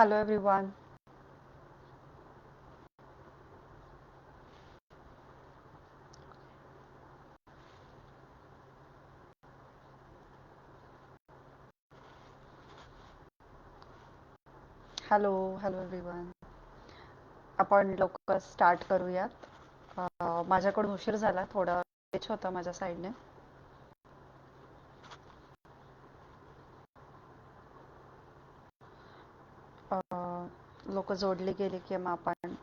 Hello everyone. Hello hello everyone. आपण लवकर start करूयात. माझ्याकडून उशीर झाला, थोडा glitch होता माझ्या साईडने. लोक जोडली गेली की मग आपण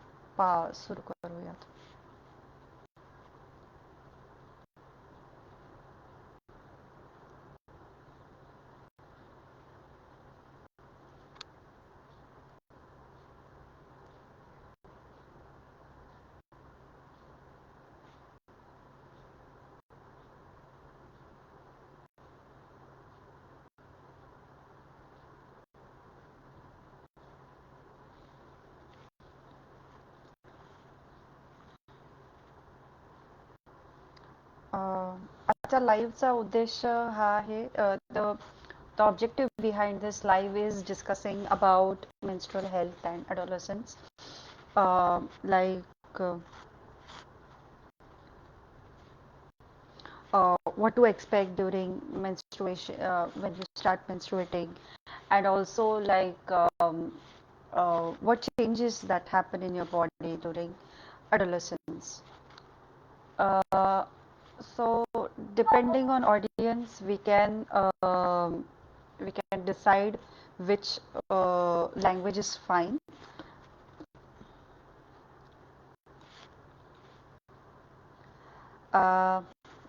सुरू करूयात. आजच्या लाईव्हचा उद्देश हा आहे, the objective behind this live is discussing about menstrual health and adolescence, like what to expect during menstruation, when you start menstruating, and also like what changes that happen in your body during adolescence. uh, so depending on audience, we can decide which language is fine. uh,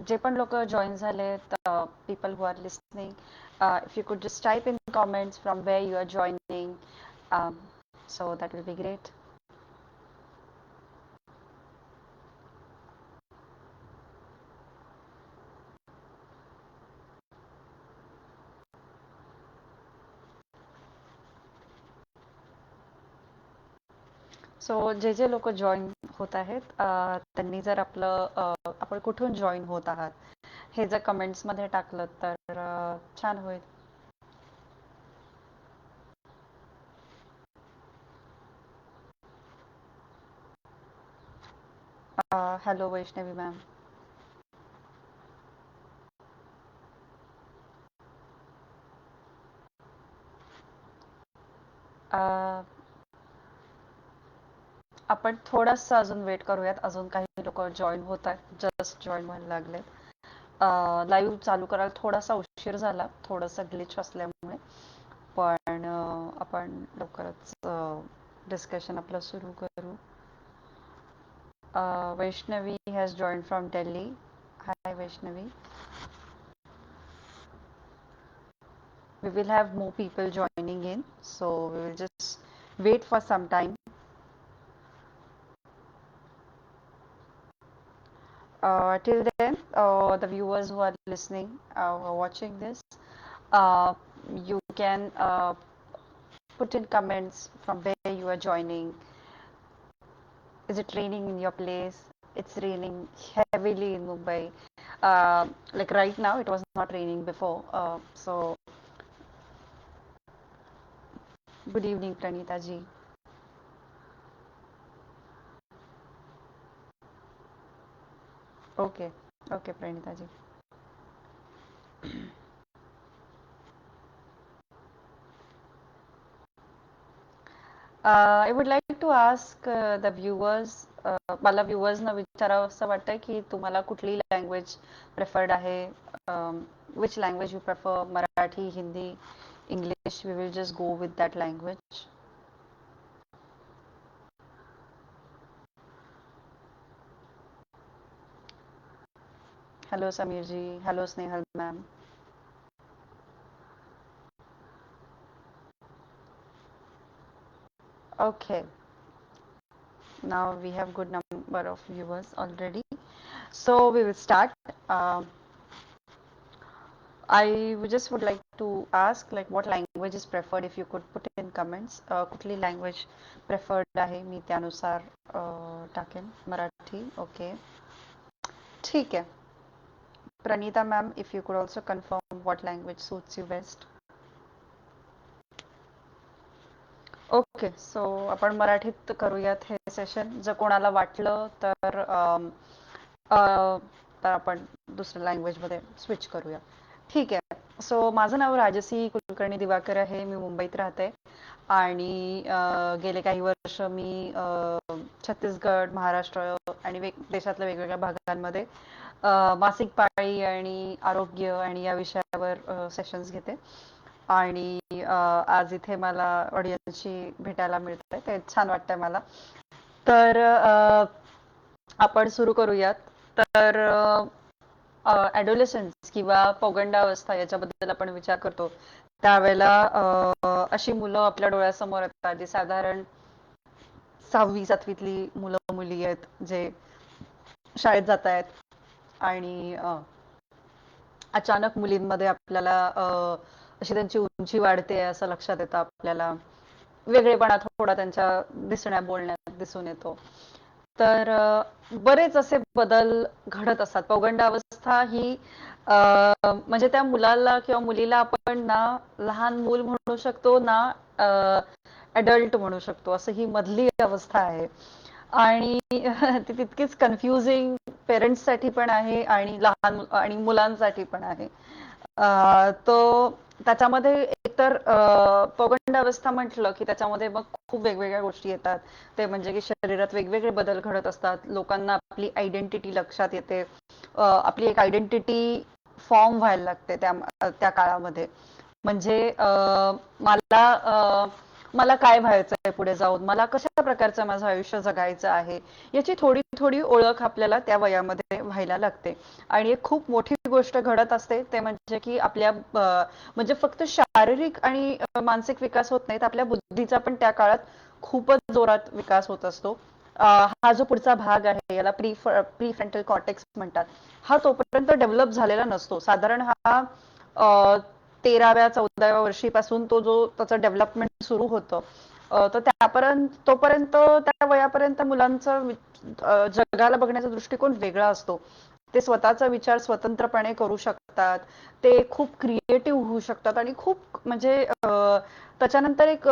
जे पण लोक join झालेत, people who are listening, if you could just type in comments from where you are joining, um, so that will be great. So जे जे लोक join होत आहेत, त्यांनी जर आपलं आपण कुठून जॉईन होत आहात हे जर कमेंट्समध्ये टाकलं तर छान होईल. Hello Vaishnavi ma'am. आपण थोडंसं अजून वेट करूयात, अजून काही लोक जॉईन होत आहेत, जस्ट जॉईन व्हायला लागलेत. लाईव्ह चालू करायला थोडासा उशीर झाला, थोडंसं ग्लिच असल्यामुळे, पण आपण लवकरच डिस्कशन आपलं सुरू करू. Vaishnavi has joined from Delhi. Hi Vaishnavi. We will have more people joining in, so we will just wait for some time. Till then, the viewers who are listening, who are watching this, uh, you can put in comments from where you are joining. Is it raining in your place? It's raining heavily in Mumbai. Like right now, it was not raining before. So, good evening, Pranita ji. Okay, okay, Pranita ji. I would like to ask the viewers, मला व्ह्युअर्सना विचारावं असं वाटतंय की तुम्हाला कुठली language preferred आहे. Which language you prefer, Marathi, Hindi, English? We will just go with that language. Hello Sameer ji, hello Snehal ma'am. Okay, now we have good number of viewers already, so we will start. I just would like to ask, like, what language is preferred, if you could put it in comments. कुठली language preferred आहे, मी त्यानुसार टाकेन. Marathi, okay. ठीक आहे. Pranita ma'am, if you could also confirm what language suits you best. Okay, so आपण मराठीत करूयात हे सेशन. जर कोणाला वाटलं तर तर आपण दुसऱ्या लँग्वेजमध्ये स्विच करूया. ठीक आहे. सो माझं नाव राजसी कुलकर्णी दिवाकर आहे. मी मुंबईत राहते आणि गेले काही वर्ष मी छत्तीसगड, महाराष्ट्र आणि देशातल्या वेगवेगळ्या भागांमध्ये मासिक पाळी आणि आरोग्य आणि या विषयावर सेशन्स घेते. आणि आज इथे मला ऑडियन्सशी भेटायला मिळतंय ते छान वाटतंय मला. तर आपण सुरू करूयात. तर ॲडोलेसन्स किंवा पौगंडावस्था याच्याबद्दल आपण विचार करतो त्यावेळेला अशी मुलं आपल्या डोळ्यासमोर येतात जी साधारण 6वी 7वीतली मुलं मुली आहेत जे शाळेत जात आहेत आणि अचानक मुलींमध्ये आपल्याला अशी त्यांची उंची वाढते असं लक्षात येतं आपल्याला. वेगळेपणा थोडा त्यांच्या दिसण्या बोलण्यात दिसून येतो. तर बरेच असे बदल घडत असतात. पौगंडावस्था ही म्हणजे त्या मुलाला किंवा मुलीला आपण ना लहान मूल म्हणू शकतो ना अडल्ट म्हणू शकतो, असं ही मधली अवस्था आहे. आणि ती तितकीच कन्फ्युजिंग पेरेंट्ससाठी पण आहे आणि लहान आणि मुलांसाठी पण आहे. तो त्याच्यामध्ये एकतर पौगंडावस्था म्हटलं की त्याच्यामध्ये मग खूप वेगवेगळ्या गोष्टी येतात. ते म्हणजे की शरीरात वेगवेगळे बदल घडत असतात. लोकांना आपली आयडेंटिटी लक्षात येते. आपली एक आयडेंटिटी फॉर्म व्हायला लागते त्या त्या काळामध्ये. म्हणजे मला काय व्हायचं आहे पुढे जाऊन, मला कशा प्रकारचं माझं आयुष्य जगायचं आहे, याची थोडी थोडी ओळख आपल्याला त्या वयामध्ये व्हायला लागते. आणि एक खूप मोठी गोष्ट घडत असते ते म्हणजे की आपल्या म्हणजे फक्त शारीरिक आणि मानसिक विकास होत नाहीत, आपल्या बुद्धीचा पण त्या काळात खूपच जोरात विकास होत असतो. हा जो पुढचा भाग आहे याला प्री फ्रंटल कॉर्टेक्स म्हणतात. हा तोपर्यंत डेव्हलप झालेला नसतो. साधारण हा 13व्या 14व्या वर्षीपासून तो जो त्याचं डेव्हलपमेंट सुरू होतं. तर तोपर्यंत त्या वयापर्यंत मुलांचं जगाला बघण्याचा दृष्टिकोन वेगळा असतो. ते स्वतःचा विचार स्वतंत्रपणे करू शकतात. ते खूप क्रिएटिव्ह होऊ शकतात आणि खूप म्हणजे त्याच्यानंतर एक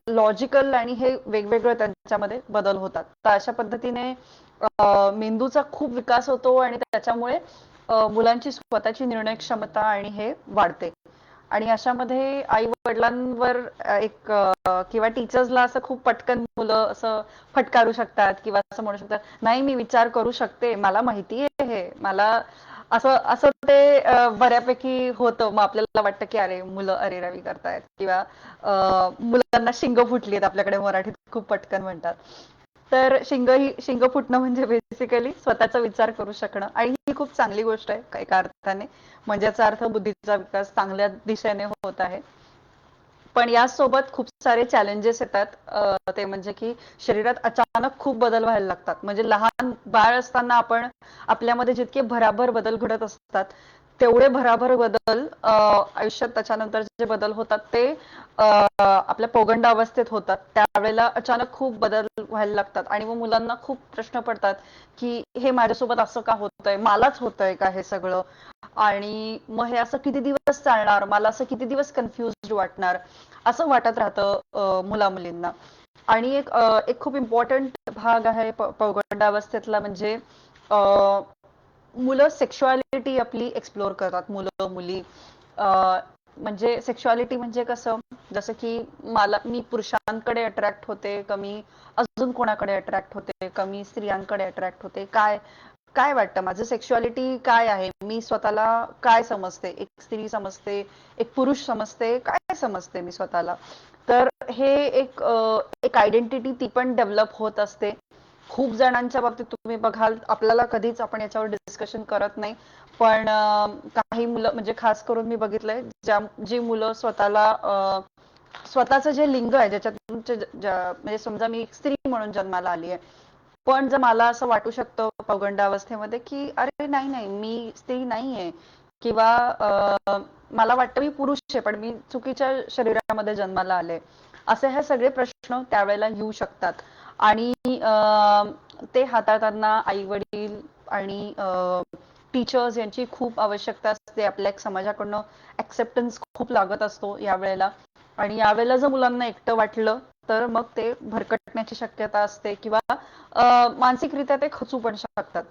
लॉजिकल आणि हे वेगवेगळं त्यांच्यामध्ये बदल होतात. तर अशा पद्धतीने मेंदूचा खूप विकास होतो आणि त्याच्यामुळे मुलांची स्वतःची निर्णय क्षमता आणि हे वाढते. आणि अशामध्ये आई वडिलांवर एक किंवा टीचर्सला असं खूप पटकन मुलं असं फटकारू शकतात किंवा असं म्हणू शकतात, नाही मी विचार करू शकते, मला माहिती आहे हे, मला असं असं ते बऱ्यापैकी होतं. मग आपल्याला वाटतं की अरे मुलं अरेरावी करतायत किंवा मुलांना शिंग फुटली आहेत, आपल्याकडे मराठीत खूप पटकन म्हणतात. तर शिंग फुटणं म्हणजे बेसिकली स्वतःचा विचार करू शकणं आणि ही खूप चांगली गोष्ट आहे एका अर्थाने. म्हणजे याचा अर्थ बुद्धीचा विकास चांगल्या दिशेने होत आहे. पण यासोबत खूप सारे चॅलेंजेस येतात. ते म्हणजे की शरीरात अचानक खूप बदल व्हायला लागतात. म्हणजे लहान बाळ असताना आपण आपल्यामध्ये जितके भराभर बदल घडत असतात तेवढे भराभर बदल आयुष्यात त्याच्यानंतर जे बदल होतात ते आपल्या पौगंडावस्थेत होतात. त्यावेळेला अचानक खूप बदल व्हायला लागतात आणि मग मुलांना खूप प्रश्न पडतात की हे माझ्यासोबत असं का होतंय, मलाच होतंय का हे सगळं, आणि मग हे असं किती दिवस चालणार, मला असं किती दिवस कन्फ्युज वाटणार, असं वाटत राहतं मुला मुलींना. आणि एक खूप इम्पॉर्टंट भाग आहे पौगंडावस्थेतला म्हणजे मुलं सेक्शुअलिटी आपली एक्सप्लोर करतात, मुलं मुली. म्हणजे सेक्शुअलिटी म्हणजे कसं, जसं की मी पुरुषांकडे अट्रॅक्ट होते कमी, अजून कोणाकडे अट्रॅक्ट होते कमी, स्त्रियांकडे अट्रॅक्ट होते, काय काय वाटतं माझं सेक्शुअलिटी काय आहे, मी स्वतःला काय समजते, एक स्त्री समजते, एक पुरुष समजते, काय समजते मी स्वतःला. तर हे एक आयडेंटिटी ती पण डेव्हलप होत असते. खूप जणांच्या बाबतीत तुम्ही बघाल, आपल्याला कधीच आपण याच्यावर डिस्कशन करत नाही, पण काही मुलं म्हणजे खास करून मी बघितलंय जी मुलं स्वतःचं जे लिंग आहे ज्याच्यातून म्हणजे समजा मी एक स्त्री म्हणून जन्माला आली आहे, पण जर मला असं वाटू शकतं पौगंडावस्थेमध्ये की अरे नाही नाही मी स्त्री नाहीये किंवा मला वाटतं मी पुरुष आहे पण मी चुकीच्या शरीरामध्ये जन्माला आले, असे हे सगळे प्रश्न त्यावेळेला येऊ शकतात. आणि ते हाताळताना आई वडील आणि टीचर्स यांची खूप आवश्यकता असते. आपल्या एक समाजाकडनं ऍक्सेप्टन्स खूप लागत असतो यावेळेला. आणि यावेळेला जर मुलांना एकटं वाटलं तर मग ते भरकटण्याची शक्यता असते किंवा मानसिकरित्या ते खचू पण शकतात.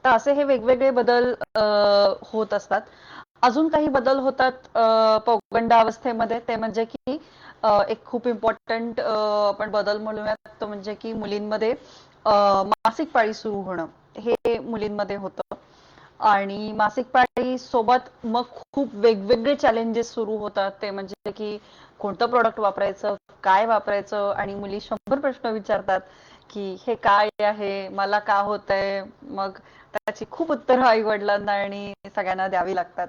तर असे हे वेगवेगळे बदल होत असतात. अजून काही बदल होतात पौगंडावस्थेमध्ये, ते म्हणजे की एक खूप इम्पॉर्टंट आपण बदल म्हणूयात, तो म्हणजे की मुलींमध्ये मासिक पाळी सुरू होणं, हे मुलींमध्ये होतं. आणि मासिक पाळी सोबत मग खूप वेगवेगळे चॅलेंजेस सुरू होतात. ते म्हणजे की कोणतं प्रोडक्ट वापरायचं, काय वापरायचं, आणि मुली 100 प्रश्न विचारतात की हे काय आहे, मला का होतंय. मग त्याची खूप उत्तरं आई वडिलांना आणि सगळ्यांना द्यावी लागतात.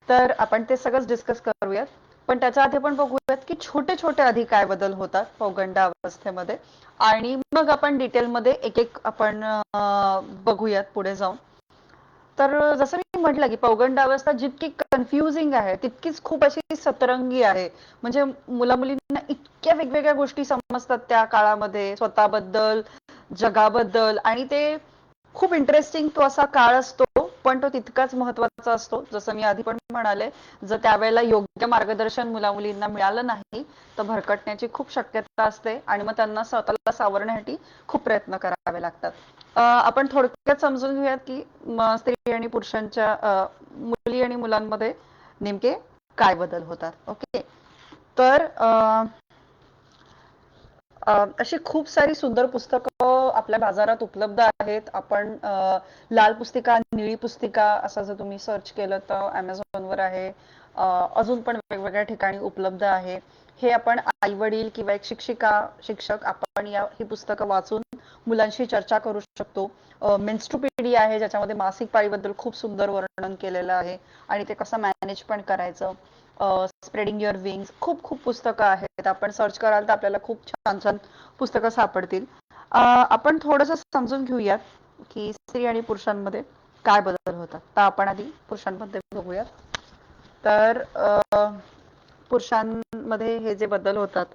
तर आपण ते सगळंच डिस्कस करूयात. पण त्याच्या आधी आपण बघूयात की छोटे छोटे आधी काय बदल होतात पौगंड अवस्थेमध्ये, आणि मग आपण डिटेलमध्ये एक एक आपण बघूयात पुढे जाऊन. तर जसं मी म्हटलं की पौगंड अवस्था जितकी कन्फ्युजिंग आहे तितकीच खूप अशी सतरंगी आहे. म्हणजे मुला मुलींना इतक्या वेगवेगळ्या गोष्टी समजतात त्या काळामध्ये स्वतःबद्दल, जगाबद्दल, आणि ते खूप इंटरेस्टिंग तो असा काळ असतो. पण तो तितकाच महत्वाचा असतो. जसं मी आधी पण म्हणाले, जर त्यावेळेला योग्य मार्गदर्शन मुला मुलींना मिळालं नाही तर भरकटण्याची खूप शक्यता असते आणि मग त्यांना स्वतःला सावरण्यासाठी खूप प्रयत्न करावे लागतात. आपण थोडक्यात समजून घेऊयात की स्त्री आणि पुरुषांच्या मुली आणि मुलांमध्ये नेमके काय बदल होतात. ओके. तर अशी खूप सारी सुंदर पुस्तकं आपल्या बाजारात उपलब्ध आहेत. आपण लाल पुस्तिका, निळी पुस्तिका असं जर तुम्ही सर्च केलं तर Amazonवर आहे. अजून पण वेगवेगळ्या ठिकाणी उपलब्ध आहे. हे आपण आई वडील किंवा एक शिक्षिका, शिक्षक आपण ही पुस्तकं वाचून मुलांशी चर्चा करू शकतो. मेन्स्ट्रुपीडिया आहे ज्याच्यामध्ये मासिक पाळीबद्दल खूप सुंदर वर्णन केलेलं आहे आणि ते कसं मॅनेज पण करायचं. स्प्रेडिंग युअर विंग्स, खूप खूप पुस्तकं आहेत. आपण सर्च कराल तर आपल्याला खूप छान छान पुस्तकं सापडतील. आपण थोडंसं समजून घेऊयात की स्त्री आणि पुरुषांमध्ये काय बदल होतात. तर आपण आधी पुरुषांमध्ये बघूयात. तर पुरुषांमध्ये हे जे बदल होतात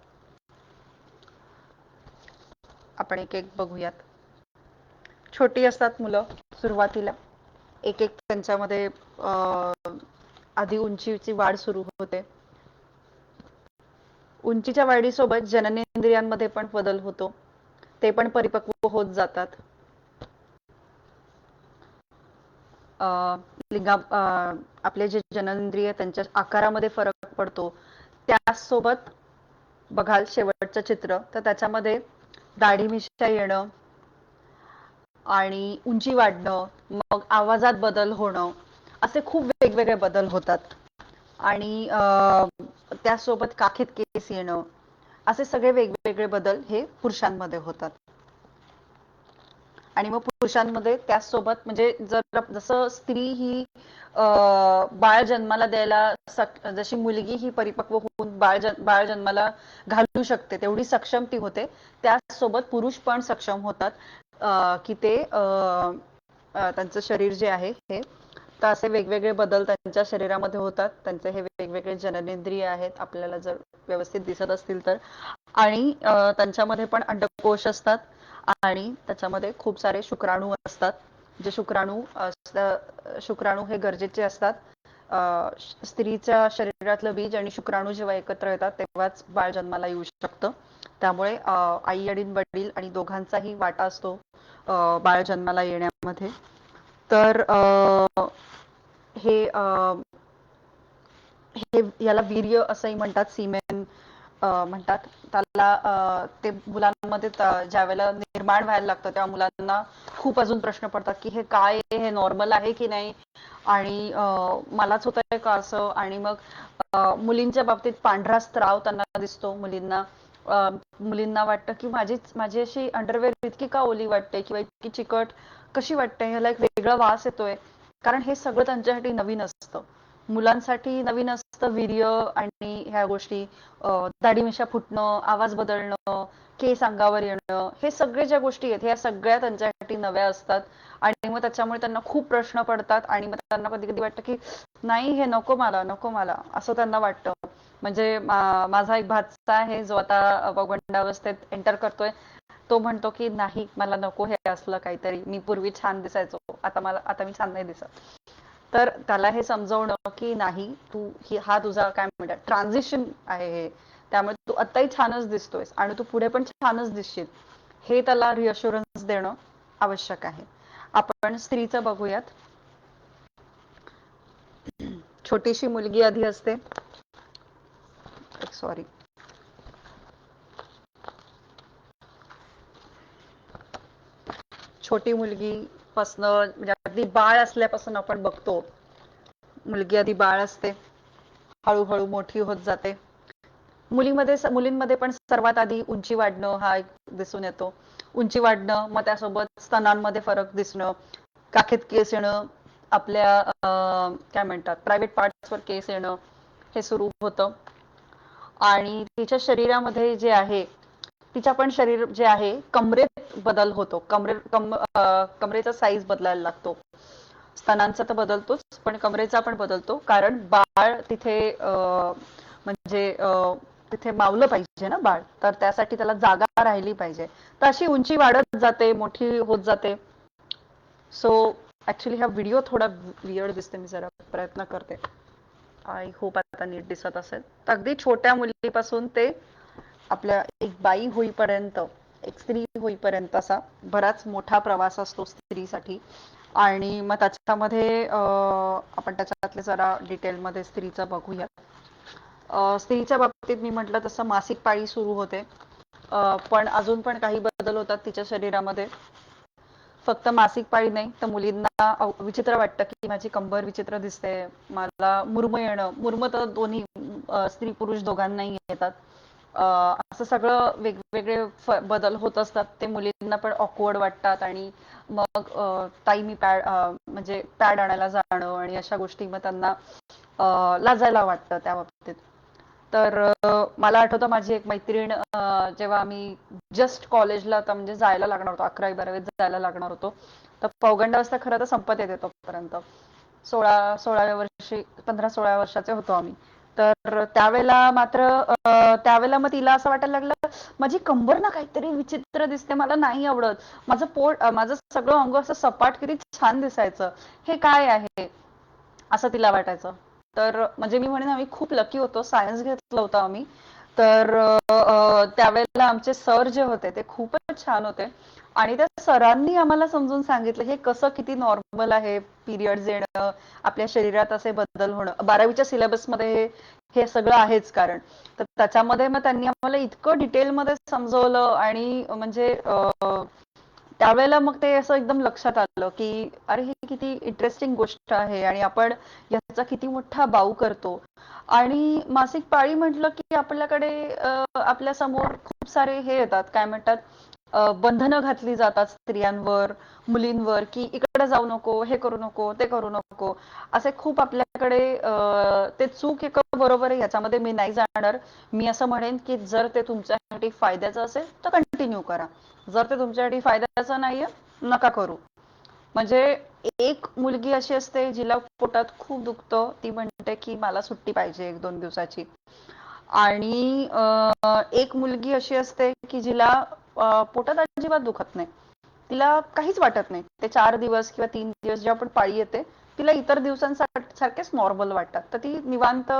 आपण एक एक बघूयात. छोटी असतात मुलं सुरुवातीला, एक एक त्यांच्यामध्ये आधी उंचीची वाढ सुरू होते. उंचीच्या वाढीसोबत जननेंद्रियांमध्ये पण बदल होतो, ते पण परिपक्व होत जातात. लिंगा आपले जे जननेंद्रिय त्यांच्या आकारामध्ये फरक पडतो. त्यासोबत बघाल शेवटचं चित्र तर त्याच्यामध्ये दाढी मिशा येणं आणि उंची वाढणं, मग आवाजात बदल होणं, असे खूप वेगवेगळे बदल होतात. आणि त्यासोबत काखेत केस येणं, असे सगळे वेगवेगळे बदल हे पुरुषांमध्ये होतात. आणि मग पुरुषांमध्ये त्याचसोबत म्हणजे जर जसं स्त्री ही बाळ जन्माला द्यायला जशी मुलगी ही परिपक्व होऊन बाळ जन्माला घालू शकते तेवढी सक्षम ती होते, त्याचसोबत पुरुष पण सक्षम होतात की ते त्यांचं शरीर जे आहे हे, तर असे वेगवेगळे बदल त्यांच्या शरीरामध्ये होतात. त्यांचे हे वेगवेगळे जननेंद्रिय आहेत आपल्याला जर व्यवस्थित दिसत असतील तर. आणि त्यांच्यामध्ये पण अंडकोश असतात आणि त्याच्यामध्ये खूप सारे शुक्राणू असतात. जे शुक्राणू हे गरजेचे असतात. स्त्रीच्या शरीरातलं बीज आणि शुक्राणू जेव्हा एकत्र येतात तेव्हाच बाळ जन्माला येऊ शकतं. त्यामुळे आई आणि वडील आणि दोघांचाही वाटा असतो बाळ जन्माला येण्यामध्ये. तर हे हे याला वीर्य असंही म्हणतात, सीमेन म्हणतात त्याला. ते मुलांमध्ये ज्या वेळेला निर्माण व्हायला लागतं तेव्हा मुलांना खूप अजून प्रश्न पडतात की हे काय आहे, हे नॉर्मल आहे की नाही, आणि मलाच होत आहे का असं. आणि मग मुलींच्या बाबतीत पांढरा स्त्राव त्यांना दिसतो मुलींना. मुलींना वाटतं की माझी अशी अंडरवेअर इतकी का ओली वाटते किंवा इतकी चिकट कशी वाटते, ह्याला एक वेगळा वास येतोय. कारण हे सगळं त्यांच्यासाठी नवीन असतं. मुलांसाठी नवीन असतं वीर्य आणि ह्या गोष्टी, दाढी मिशा फुटणं, आवाज बदलणं, केस अंगावर येणं, हे सगळे ज्या गोष्टी आहेत ह्या सगळ्या त्यांच्यासाठी नव्या असतात. आणि मग त्याच्यामुळे त्यांना खूप प्रश्न पडतात आणि मग त्यांना कधी कधी वाटतं की नाही, हे नको मला, नको मला, असं त्यांना वाटतं. म्हणजे माझा एक भाचा आहे जो आता पौगंडावस्थेत एंटर करतोय. तो म्हणतो की नाही, मला नको हे असलं काहीतरी, मी पूर्वी छान दिसायचो, आता मी छान नाही दिसत. तर त्याला हे समजवणं की नाही, तू हा तुझा काय म्हणतात ट्रान्झिशन आहे हे, त्यामुळे तू आत्ताही छानच दिसतोयस आणि तू पुढे पण छानच दिसशील, हे त्याला रिअश्युरन्स देणं आवश्यक आहे. आपण स्त्रीचं बघूयात. छोटीशी मुलगी आधी असते. सॉरी. छोटी मुलगी पासनं म्हणजे अगदी बाळ असल्यापासून आपण बघतो, मुलगी आधी बाळ असते, हळूहळू मोठी होत जाते. मुलींमध्ये पण सर्वात आधी उंची वाढणं हा एक दिसून येतो. उंची वाढणं, मग त्यासोबत स्तनांमध्ये फरक दिसणं, काखेत केस येणं, आपल्या काय म्हणतात प्रायव्हेट पार्ट्सवर केस येणं, हे सुरू होतं. आणि तिच्या शरीरामध्ये जे आहे, तिच्या पण शरीर जे आहे कमरेत बदल होतो. कमरेचा साईज बदलायला लागतो. स्तनांचा तर बदलतोच, पण कमरेचा पण बदलतो, कारण बाळ तिथे म्हणजे तिथे मावलं पाहिजे ना बाळ, तर त्यासाठी त्याला जागा राहिली पाहिजे. तर अशी उंची वाढत जाते, मोठी होत जाते. सो ऍक्च्युली हा व्हिडिओ थोडा वियर्ड दिसते, मी जरा प्रयत्न करते. आय होप आता नीट दिसत असेल. तर अगदी छोट्या मुलीपासून ते आपल्या एक बाई होईपर्यंत, एक स्त्री होईपर्यंत असा बराच मोठा प्रवास असतो स्त्रीसाठी. आणि मग त्याच्यामध्ये आपण त्याच्यातले जरा डिटेलमध्ये स्त्रीचं बघूया. स्त्रीच्या बाबतीत मी म्हटलं तसं मासिक पाळी सुरू होते. पण अजून पण काही बदल होतात तिच्या शरीरामध्ये. फक्त मासिक पाळी नाही, तर मुलींना विचित्र वाटतं की माझी कंबर विचित्र दिसते, मला मुर्म येणं, मुर्म तर दोन्ही स्त्री पुरुष दोघांनाही येतात. असं सगळं वेगवेगळे बदल होत असतात. ते मुलींना पण ऑकवर्ड वाटतात आणि मग ताई मी पॅड म्हणजे पॅड आणायला जाणं आणि अशा गोष्टी मग त्यांना लाजायला वाटतं त्या बाबतीत. तर मला आठवतं माझी एक मैत्रीण, जेव्हा आम्ही जस्ट कॉलेजला आता म्हणजे जायला लागणार होतो, 11वी-12वीत जायला लागणार होतो, तर पौगंडावस्था खरं तर संपत येते तोपर्यंत 16व्या वर्षी, 15-16 वर्षाचे होतो आम्ही. तर त्यावेळेला मात्र त्यावेळेला मग तिला असं वाटायला लागलं माझी कंबर ना काहीतरी विचित्र दिसते, मला नाही आवडत, माझं पोट माझं सगळं अंग असं सपाट किती छान दिसायचं, हे काय आहे असं तिला वाटायचं. तर म्हणजे मी म्हणेन आम्ही खूप लकी होतो, सायन्स घेतलं होतं आम्ही. तर त्यावेळेला आमचे सर जे होते ते खूपच छान होते आणि त्या सरांनी आम्हाला समजून सांगितलं हे कसं किती नॉर्मल आहे, पिरियड्स येणं, आपल्या शरीरात असे बदल होणं. 12वीच्या सिलेबसमध्ये हे सगळं आहेच कारण. तर त्याच्यामध्ये मग त्यांनी आम्हाला इतकं डिटेलमध्ये समजवलं आणि म्हणजे त्यावेळेला मग ते असं एकदम लक्षात आलं की अरे ही किती इंटरेस्टिंग गोष्ट आहे आणि आपण याचा किती मोठा बाऊ करतो. आणि मासिक पाळी म्हटलं की आपल्याकडे आपल्या समोर खूप सारे हे येतात, काय म्हणतात बंधनं घातली जातात स्त्रियांवर, मुलींवर, की इकडे जाऊ नको, हे करू नको, ते करू नको, असे खूप आपल्याकडे ते चूक आहे का बरोबर आहे याच्यामध्ये मी नाही जाणार. मी असं म्हणेन की जर ते तुमच्यासाठी फायद्याचं असेल तर कंटिन्यू करा, जर ते तुमच्यासाठी फायद्याचं नाहीये नका करू. म्हणजे एक मुलगी अशी असते जिला पोटात खूप दुखतं, ती म्हणते की मला सुट्टी पाहिजे 1-2 दिवसाची. आणि एक मुलगी अशी असते की जिला पोटात अजिबात दुखत नाही, तिला काहीच वाटत नाही, ते 4 दिवस किंवा 3 दिवस जेव्हा पण पाळी येते तिला इतर दिवसांसारखेच नॉर्मल वाटतात, तर ती निवांत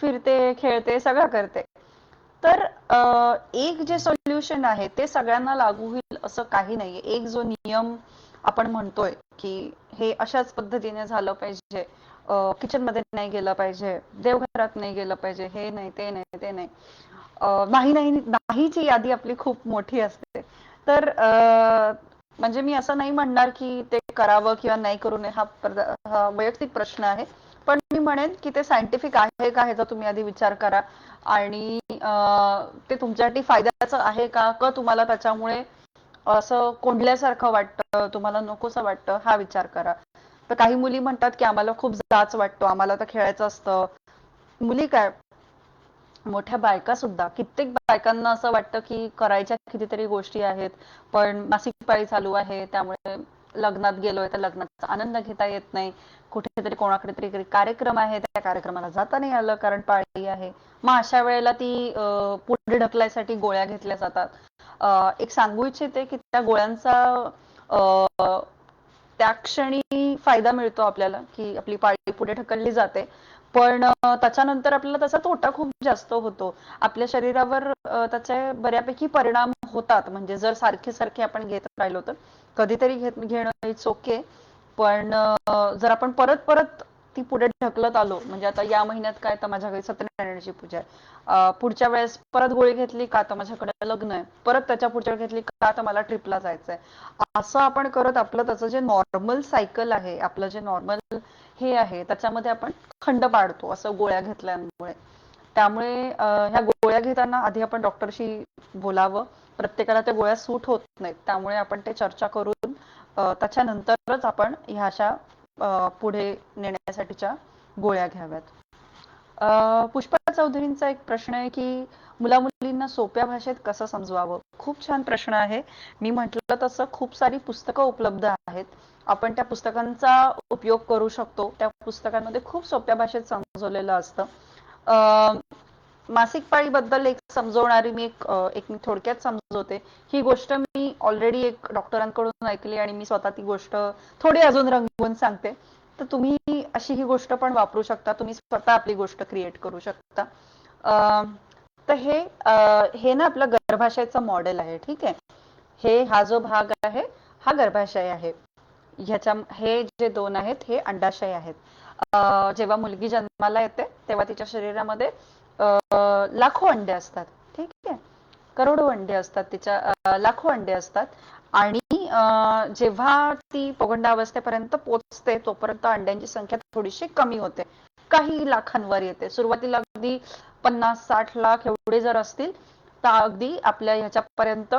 फिरते, खेळते, सगळं करते. तर एक जे सोल्युशन आहे ते सगळ्यांना लागू होईल असं काही नाहीये. एक जो नियम आपण म्हणतोय की हे अशाच पद्धतीने झालं पाहिजे, किचन मध्ये नाही गेलं पाहिजे, देवघरात नाही गेलं पाहिजे, हे नाही, ते नाही, ते नाही, नाही नाही नाहीची यादी आपली खूप मोठी असते. तर म्हणजे मी असं नाही म्हणणार की ते करावं किंवा नाही करू नये, हा वैयक्तिक प्रश्न आहे. पण मी म्हणेन की ते सायंटिफिक आहे का ह्याचा तुम्ही आधी विचार करा आणि ते तुमच्यासाठी फायद्याचं आहे का तुम्हाला त्याच्यामुळे असं कोंडल्यासारखं वाटतं, तुम्हाला नकोसं वाटतं, हा विचार करा. तर काही मुली म्हणतात की आम्हाला खूप जाच वाटतो, आम्हाला तर खेळायचं असतं. मुली काय, मोठ्या बायका सुद्धा, कित्येक बायकांना असं वाटतं की करायच्या कितीतरी गोष्टी आहेत, पण मासिक पाळी चालू आहे त्यामुळे लग्नात गेलोय तर लग्नाचा आनंद घेता येत नाही, कुठेतरी कोणाकडे तरी कार्यक्रम आहे त्या कार्यक्रमाला जाता नाही आलं कारण पाळी आहे. मग अशा वेळेला ती पुढे ढकलायसाठी गोळ्या घेतल्या जातात. एक सांगू इच्छिते की त्या गोळ्यांचा त्या क्षणी फायदा मिळतो आपल्याला की आपली पाळी पुढे ढकलली जाते, पण त्याच्यानंतर आपल्याला त्याचा तोटा खूप जास्त होतो. आपल्या शरीरावर त्याचे बऱ्यापैकी परिणाम होतात. म्हणजे जर सारखे सारखे आपण घेत राहिलो तर कधीतरी घेणं इट्स ओके, पण जर आपण परत परत ती पुढे ढकलत आलो, म्हणजे आता या महिन्यात काय, तर माझ्या घरी सत्यनारायणाची पूजा आहे, पुढच्या वेळेस परत गोळी घेतली का, तर माझ्याकडे लग्न आहे, परत त्याच्या पुढच्या वेळेस घेतली का, तर मला ट्रिपला जायचंय, असं आपण करत आपलं त्याचं जे नॉर्मल सायकल आहे, आपलं जे नॉर्मल हे आहे, त्याच्यामध्ये आपण खंड पाडतो असं गोळ्या घेतल्यामुळे. त्यामुळे ह्या गोळ्या घेताना आधी आपण डॉक्टरशी बोलावं. प्रत्येकाला त्या गोळ्या सूट होत नाहीत, त्यामुळे आपण ते चर्चा करून त्याच्यानंतरच आपण ह्या अशा पुढे नेण्यासाठीच्या गोळ्या घ्याव्यात. पुष्पा चौधरींचा एक प्रश्न आहे की मुला मुलींना सोप्या भाषेत कसं समजवावं. खूप छान प्रश्न आहे. मी म्हटलं तसं खूप सारी पुस्तकं उपलब्ध आहेत. आपण त्या पुस्तकांचा उपयोग करू शकतो. त्या पुस्तकांमध्ये खूप सोप्या भाषेत समजवलेलं असतं. अं, मासिक पाळीबद्दल एक समजवणारी मी एक मी थोडक्यात समजवते. ही गोष्ट मी ऑलरेडी एक डॉक्टरांकडून ऐकली आणि मी स्वतः ती गोष्ट थोडी अजून रंगवून सांगते. तर तुम्ही अशी ही गोष्ट पण वापरू शकता. तुम्ही स्वतः आपली गोष्ट क्रिएट करू शकता. अं, तर हे ना आपलं गर्भाशयाचं मॉडेल आहे. ठीक आहे. हा जो भाग आहे हा गर्भाशय आहे. हे जे दोन आहेत हे अंडाशय आहेत. जेव्हा मुलगी जन्माला येते तेव्हा तिच्या शरीरामध्ये लाखो अंडे असतात. ठीक आहे. करोडो अंडे असतात तिच्या, लाखो अंडे असतात. आणि जेव्हा ती पौगंडावस्थेपर्यंत पोहोचते तोपर्यंत अंड्यांची संख्या थोडीशी कमी होते, काही लाखांवर येते. सुरुवातीला अगदी 50-60 लाख एवढे जर असतील तर अगदी आपल्या ह्याच्यापर्यंत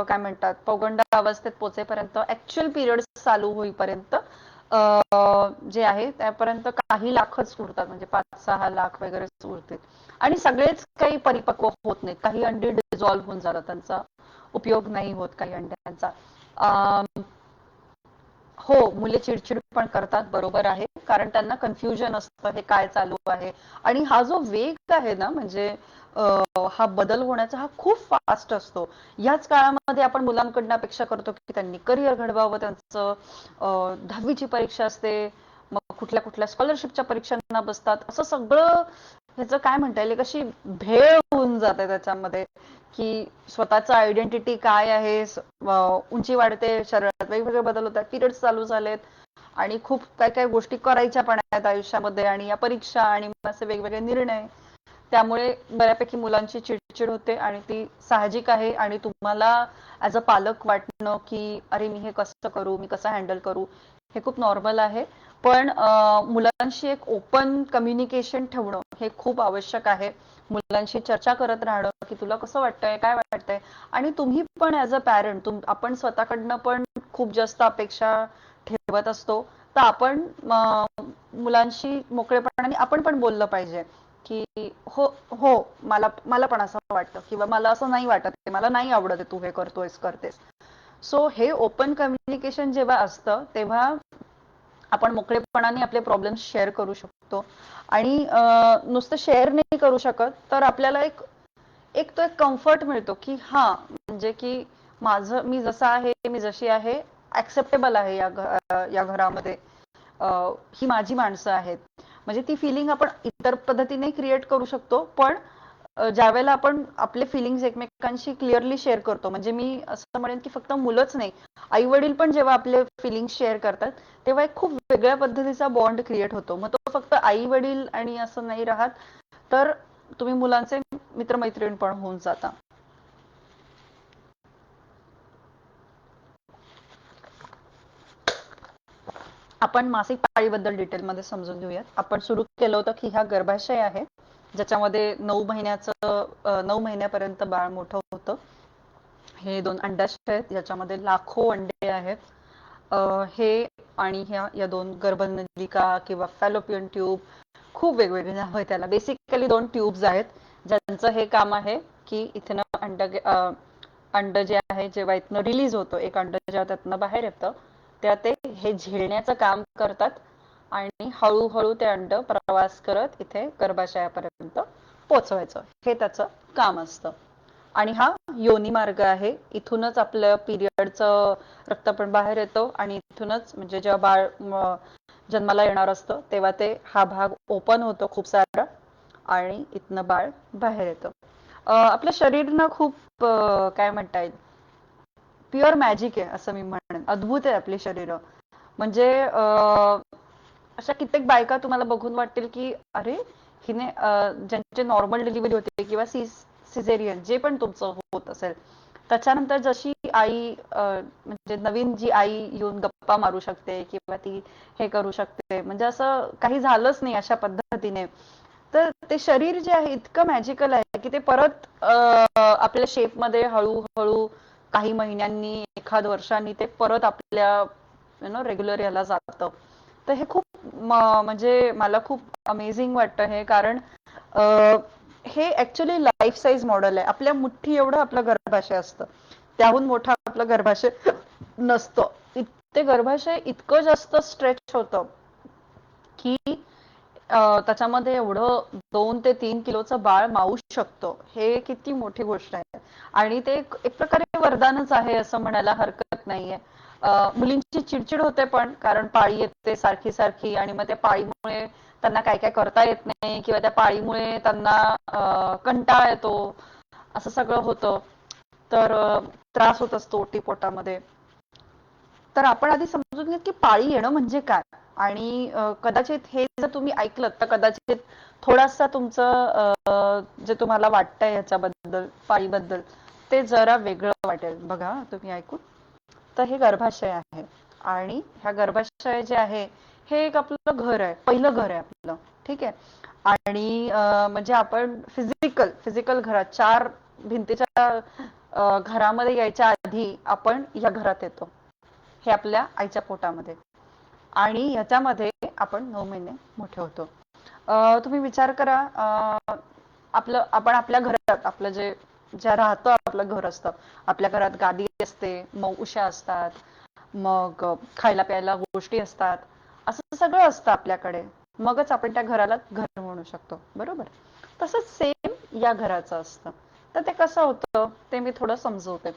काय म्हणतात, पौगंडावस्थेत पोहोचेपर्यंत, ऍक्च्युअल पिरियड चालू होईपर्यंत जे आहे त्यापर्यंत काही लाखच उरतात, म्हणजे 5-6 लाख वगैरे उरतील. आणि सगळेच काही परिपक्व होत नाहीत. काही अंडी डिझॉल्व्ह होऊन जातात, त्यांचा उपयोग नाही होत काही अंड्यांचा. हो, मुले चिडचिड पण करतात, बरोबर आहे, कारण त्यांना कन्फ्युजन असतं हे काय चालू आहे. आणि हा जो वेग आहे ना, म्हणजे हा बदल होण्याचा हा खूप फास्ट असतो. याच काळामध्ये आपण मुलांकडनं अपेक्षा करतो की त्यांनी करिअर घडवावं, त्यांचं 10वीची परीक्षा असते, मग कुठल्या कुठल्या स्कॉलरशिपच्या परीक्षांना बसतात, असं सगळं ह्याचं काय म्हणता येईल, कशी भेळ होऊन जाते त्याच्यामध्ये, की स्वतःचं आयडेंटिटी काय आहे, उंची वाढते, शरीरात वेगवेगळे बदल होतात, पिरियड्स चालू झालेत आणि खूप काय काय गोष्टी करायच्या पण आहेत आयुष्यामध्ये, आणि या परीक्षा आणि असे वेगवेगळे निर्णय, त्यामुळे बऱ्यापैकी मुलांची चिडचिड होते आणि ती साहजिक आहे. आणि तुम्हाला ऍज अ पालक वाटणं की अरे मी हे कसं करू, मी कसं हँडल करू, हे खूप नॉर्मल आहे. पण मुलांशी एक ओपन कम्युनिकेशन ठेवणं हे खूप आवश्यक आहे. मुलांशी चर्चा करत राहणं की तुला कसं वाटतंय, काय वाटतंय. आणि तुम्ही पण ऍज अ पॅरेंट आपण स्वतःकडनं पण खूप जास्त अपेक्षा ठेवत असतो, तर आपण मुलांशी मोकळेपणाने आपण पण बोललं पाहिजे की हो हो, मला मला पण असं वाटतं किंवा मला असं नाही वाटत, मला नाही आवडत तू हे करतोयस करतेस. सो हे ओपन कम्युनिकेशन जेव्हा असतं तेव्हा आपण मोकळेपणाने आपले प्रॉब्लेम शेअर करू शकतो. आणि नुसतं शेअर नाही करू शकत, तर आपल्याला एक एक तो एक कम्फर्ट मिळतो की हा, म्हणजे की माझं, मी जसं आहे, मी जशी आहे, ऍक्सेप्टेबल आहे या घरामध्ये. ही माझी माणसं आहेत. म्हणजे ती फिलिंग आपण इतर पद्धतीने क्रिएट करू शकतो, पण ज्या वेळेला आपण आपले फिलिंग्स एकमेकांशी क्लिअरली शेअर करतो, म्हणजे मी असं म्हणेन की फक्त मुलंच नाही, आई वडील पण जेव्हा आपले फिलिंग्स शेअर करतात तेव्हा एक खूप वेगळ्या पद्धतीचा बॉन्ड क्रिएट होतो. मग तो फक्त आई वडील आणि असं नाही राहत, तर तुम्ही मुलांचे मित्रमैत्रीण पण होऊन जाता. आपण मासिक पाळीबद्दल डिटेलमध्ये समजून घेऊयात. आपण सुरू केलं होतं की हा गर्भाशय आहे, ज्याच्यामध्ये 9 महिन्यापर्यंत बाळ मोठं होतं. हे 2 अंडाशय आहेत, ज्याच्यामध्ये लाखो अंडे आहेत. हे आणि या 2 गर्भनलिका किंवा फॅलोपियन ट्यूब, खूप वेगवेगळे नाव आहे त्याला. बेसिकली 2 ट्यूब्स आहेत ज्यांचं हे काम आहे की इथनं अंड जे आहे जेव्हा इथनं रिलीज होतं, एक अंड जेव्हा त्यातनं बाहेर येतं तेव्हा ते हे झेलण्याचं काम करतात आणि हळूहळू ते अंड प्रवास करत इथे गर्भाशयापर्यंत पोचवायचं, हे त्याचं काम असतं. आणि हा योनी मार्ग आहे. इथूनच आपलं पिरियडचं रक्त पण बाहेर येतो आणि इथूनच म्हणजे जेव्हा बाळ जन्माला येणार असतं तेव्हा ते हा भाग ओपन होतो खूप सारा आणि इथनं बाळ बाहेर येतं. आपलं शरीर ना खूप काय म्हणता येईल, प्युअर मॅजिक आहे असं मी म्हणेन. अद्भुत आहे आपली शरीर. म्हणजे अशा कित्येक बायका तुम्हाला बघून वाटतील की अरे हिने ज्यांचे नॉर्मल डिलिव्हरी होते किंवा सिझेरियन जे पण तुमचं होत असेल, त्याच्यानंतर जशी आई म्हणजे नवीन जी आई येऊन गप्पा मारू शकते किंवा ती हे करू शकते, म्हणजे असं काही झालंच नाही अशा पद्धतीने. तर ते शरीर जे आहे इतकं मॅजिकल आहे की ते परत आपल्या शेपमध्ये हळूहळू काही महिन्यांनी एखाद वर्षांनी ते परत आपल्या रेग्युलर याला जातं. तर हे खूप म्हणजे मला खूप अमेझिंग वाटतं हे, कारण हे ऍक्च्युली लाईफ साईज मॉडेल आहे. आपल्या मुठ्ठी एवढं आपलं गर्भाशय असतं, त्याहून मोठं आपलं गर्भाशय नसतं. ते गर्भाशय इतकं जास्त स्ट्रेच होतं की त्याच्यामध्ये एवढं 2 ते 3 किलोचं बाळ मावू शकतो. हे किती मोठी गोष्ट आहे. आणि ते एक प्रकारे वरदानच आहे असं म्हणायला हरकत नाहीये. मुलींची चिडचिड होते पण, कारण पाळी येते सारखी सारखी आणि मग त्या पाळीमुळे त्यांना काय काय करता येत नाही किंवा त्या पाळीमुळे त्यांना कंटाळा येतो, असं सगळं होतं. तर त्रास होत असतो ओटीपोटामध्ये. तर आपण आधी समजून घेत की पाळी येणं म्हणजे काय. आणि कदाचित हे जर तुम्ही ऐकलं तर कदाचित थोडासा तुमचं जे तुम्हाला वाटतंय ह्याच्याबद्दल पाळीबद्दल ते जरा वेगळं वाटेल. बघा तुम्ही ऐकून, तर हे गर्भाशय आहे आणि ह्या गर्भाशय जे आहे हे एक आपलं घर आहे, पहिलं घर आहे आपलं. ठीक आहे. आणि म्हणजे आपण फिजिकल फिजिकल घरात 4 भिंतीच्या घरामध्ये यायच्या आधी आपण या घरात येतो, हे आपल्या आईच्या पोटामध्ये. आणि ह्याच्यामध्ये आपण 9 महिने मोठे होतो. तुम्ही विचार करा, आपण आपल्या घरात आपलं जे ज्या राहतं आपलं घर असतं, आपल्या घरात गादी असते, मग उशा असतात, मग खायला प्यायला गोष्टी असतात, असं सगळं असतं आपल्याकडे. मगच आपण त्या घराला घर म्हणू शकतो, बरोबर? तसंच सेम या घराचं असतं. तर ते कसं होतं ते मी थोडं समजवते.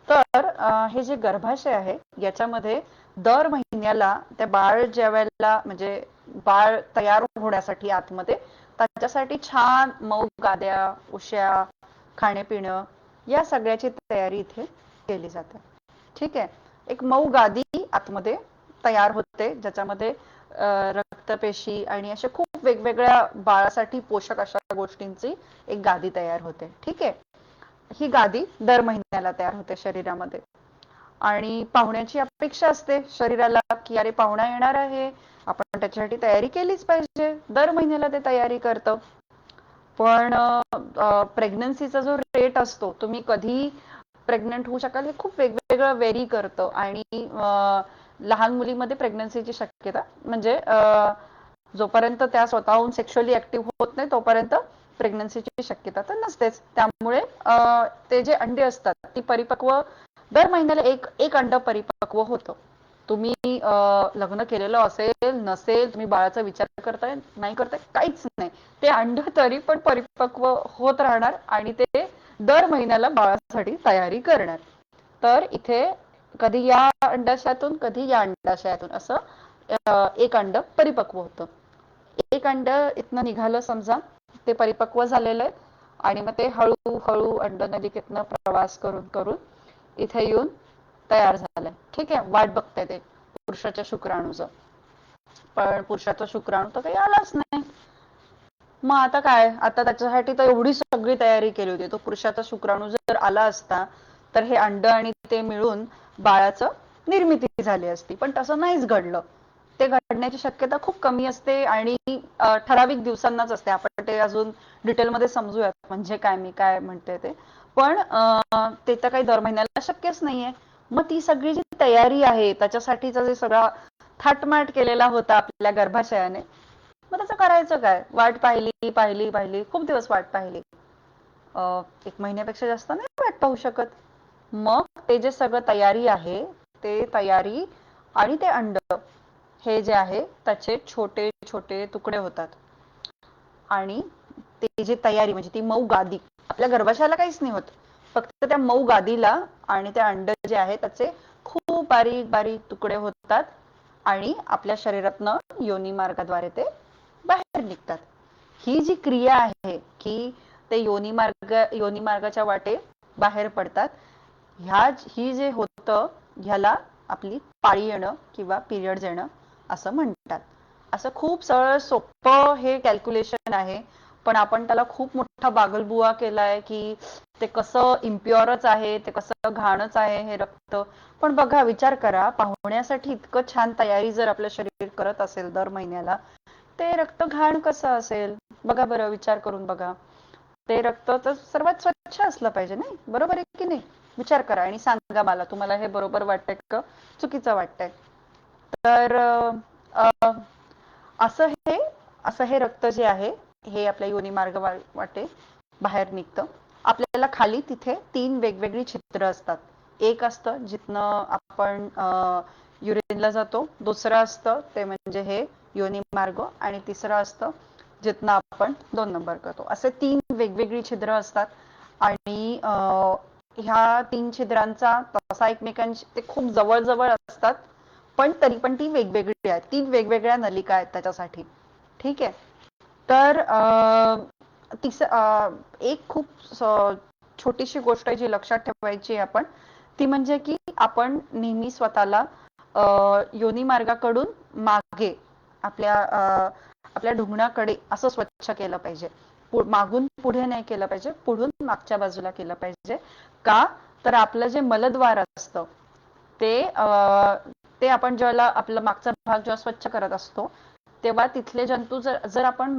तर हे जे गर्भाशय आहे याच्यामध्ये दर महिन्याला त्या बाळ ज्या वेळेला म्हणजे बाळ तयार होण्यासाठी आतमध्ये, त्याच्यासाठी छान मऊ गाद्या, उश्या, खाणेपिणं या सगळ्याची तयारी इथे केली जाते. ठीक आहे. एक मऊ गादी आतमध्ये तयार होते ज्याच्यामध्ये रक्तपेशी आणि अशा खूप वेगवेगळ्या बाळासाठी पोषक अशा गोष्टींची एक गादी तयार होते. ठीक आहे. ही गादी दर महिन्याला तयार होते शरीरामध्ये. आणि पाहुण्याची अपेक्षा असते शरीराला की अरे पाहुणा येणार आहे, आपण त्याच्यासाठी तयारी केलीच पाहिजे. दर महिन्याला ते तयारी करतं. पण प्रेग्नन्सीचा जो रेट असतो, तुम्ही कधी प्रेग्नंट होऊ शकाल हे खूप वेगवेगळं वेरी करतं. आणि लहान मुलीमध्ये प्रेग्नन्सीची शक्यता म्हणजे जोपर्यंत त्या स्वतःहून सेक्शुअली ऍक्टिव्ह होत नाही तोपर्यंत प्रेग्नन्सीची शक्यता तर नसतेच. त्यामुळे ते जे अंडे असतात ती परिपक्व दर महिन्याला एक एक अंड परिपक्व होतं. तुम्ही लग्न केलेलं असेल नसेल, तुम्ही बाळाचा विचार करताय नाही करताय काहीच नाही, ते अंड तरी पण परिपक्व होत राहणार आणि ते दर महिन्याला बाळासाठी तयारी करणार. तर इथे कधी या अंडाशयातून कधी या अंडाशयातून असं एक अंड परिपक्व होतं. एक अंड इथनं निघालं समजा, ते परिपक्व झालेलं आहे आणि मग ते हळूहळू अंड नलिकेतनं प्रवास करून करून इथे येऊन तयार झालंय. ठीक आहे. वाट बघताय ते पुरुषाच्या शुक्राणूचं, पण पुरुषाचा शुक्राणू तर काही आलाच नाही. मग आता काय, आता त्याच्यासाठी तर एवढी सगळी तयारी केली होती. तो पुरुषाचा शुक्राणू जर आला असता तर हे अंड आणि ते मिळून बाळाचं निर्मिती झाली असती, पण तसं नाहीच घडलं. ते घडण्याची शक्यता खूप कमी असते आणि ठराविक दिवसांनाच असते. आपण ते अजून डिटेलमध्ये समजूयात म्हणजे काय मी काय म्हणते ते. पण ते तर काही दर महिन्याला शक्यच नाहीये. मग ती सगळी जी तयारी आहे त्याच्यासाठीचा जे सगळा थाटमाट केलेला होता आपल्या गर्भाशयाने, मग त्याचं करायचं काय. वाट पाहिली पाहिली पाहिली, खूप दिवस वाट पाहिली. 1 महिन्यापेक्षा जास्त नाही वाट पाहू शकत. मग ते जे सगळं तयारी आहे ते तयारी आणि ते अंड हे जे आहे त्याचे छोटे छोटे तुकडे होतात. आणि ते जी तयारी म्हणजे ती मऊ गादी, आपल्या गर्भाशयाला काहीच नाही होत, फक्त त्या मऊ गादीला आणि त्या अंड जे आहे त्याचे खूप बारीक बारीक तुकडे होतात आणि आपल्या शरीरातनं योनी मार्गाद्वारे ते बाहेर निघतात. ही जी क्रिया आहे की ते योनी मार्गाच्या वाटे बाहेर पडतात, ही जे होतं ह्याला आपली पाळी येणं किंवा पिरियड्स येणं असं म्हणतात. असं खूप सरळ सोपं हे कॅल्क्युलेशन आहे, पण आपण त्याला खूप मोठा बागलबुवा केलाय की ते कसं इम्प्युअरच आहे, ते कसं घाणच आहे हे रक्त. पण बघा, विचार करा, पाहुण्यासाठी इतकं छान तयारी जर आपलं शरीर करत असेल दर महिन्याला, ते रक्त घाण कसं असेल? बघा बरं, विचार करून बघा. ते रक्त तर सर्वात स्वच्छ असलं पाहिजे, नाही? बरोबर आहे की नाही? विचार करा आणि सांगा मला, तुम्हाला हे बरोबर वाटतंय का चुकीचं वाटतंय? तर अ, असं हे असं हे रक्त जे आहे हे आपल्या योनी मार्ग वाटे बाहेर निघतं. आपल्याला खाली तिथे 3 वेगवेगळी छिद्र असतात. एक असतं जिथनं आपण युरिनला जातो, दुसरं असतं ते म्हणजे हे योनी मार्ग, आणि तिसरं असतं जिथनं आपण 2 नंबर करतो. असे 3 वेगवेगळी छिद्र असतात आणि ह्या 3 छिद्रांचा तसा एकमेकांशी ते खूप जवळ जवळ असतात, पण तरी पण ती वेगवेगळी आहेत. 3 वेगवेगळ्या नलिका आहेत त्याच्यासाठी. ठीक आहे. तर एक खूप छोटीशी गोष्ट जी लक्षात ठेवायची आपण, ती म्हणजे की आपण नेहमी स्वतःला योनी मार्गाकडून मागे आपल्या ढुंगणाकडे असं स्वच्छ केलं पाहिजे. मागून पुढे नाही केलं पाहिजे, पुढून मागच्या बाजूला केलं पाहिजे. का? तर आपलं जे मलद्वार असतं ते ते आपण ज्याला आपला मागचा भाग जेव्हा स्वच्छ करत असतो, तेव्हा तिथले जंतू जर आपण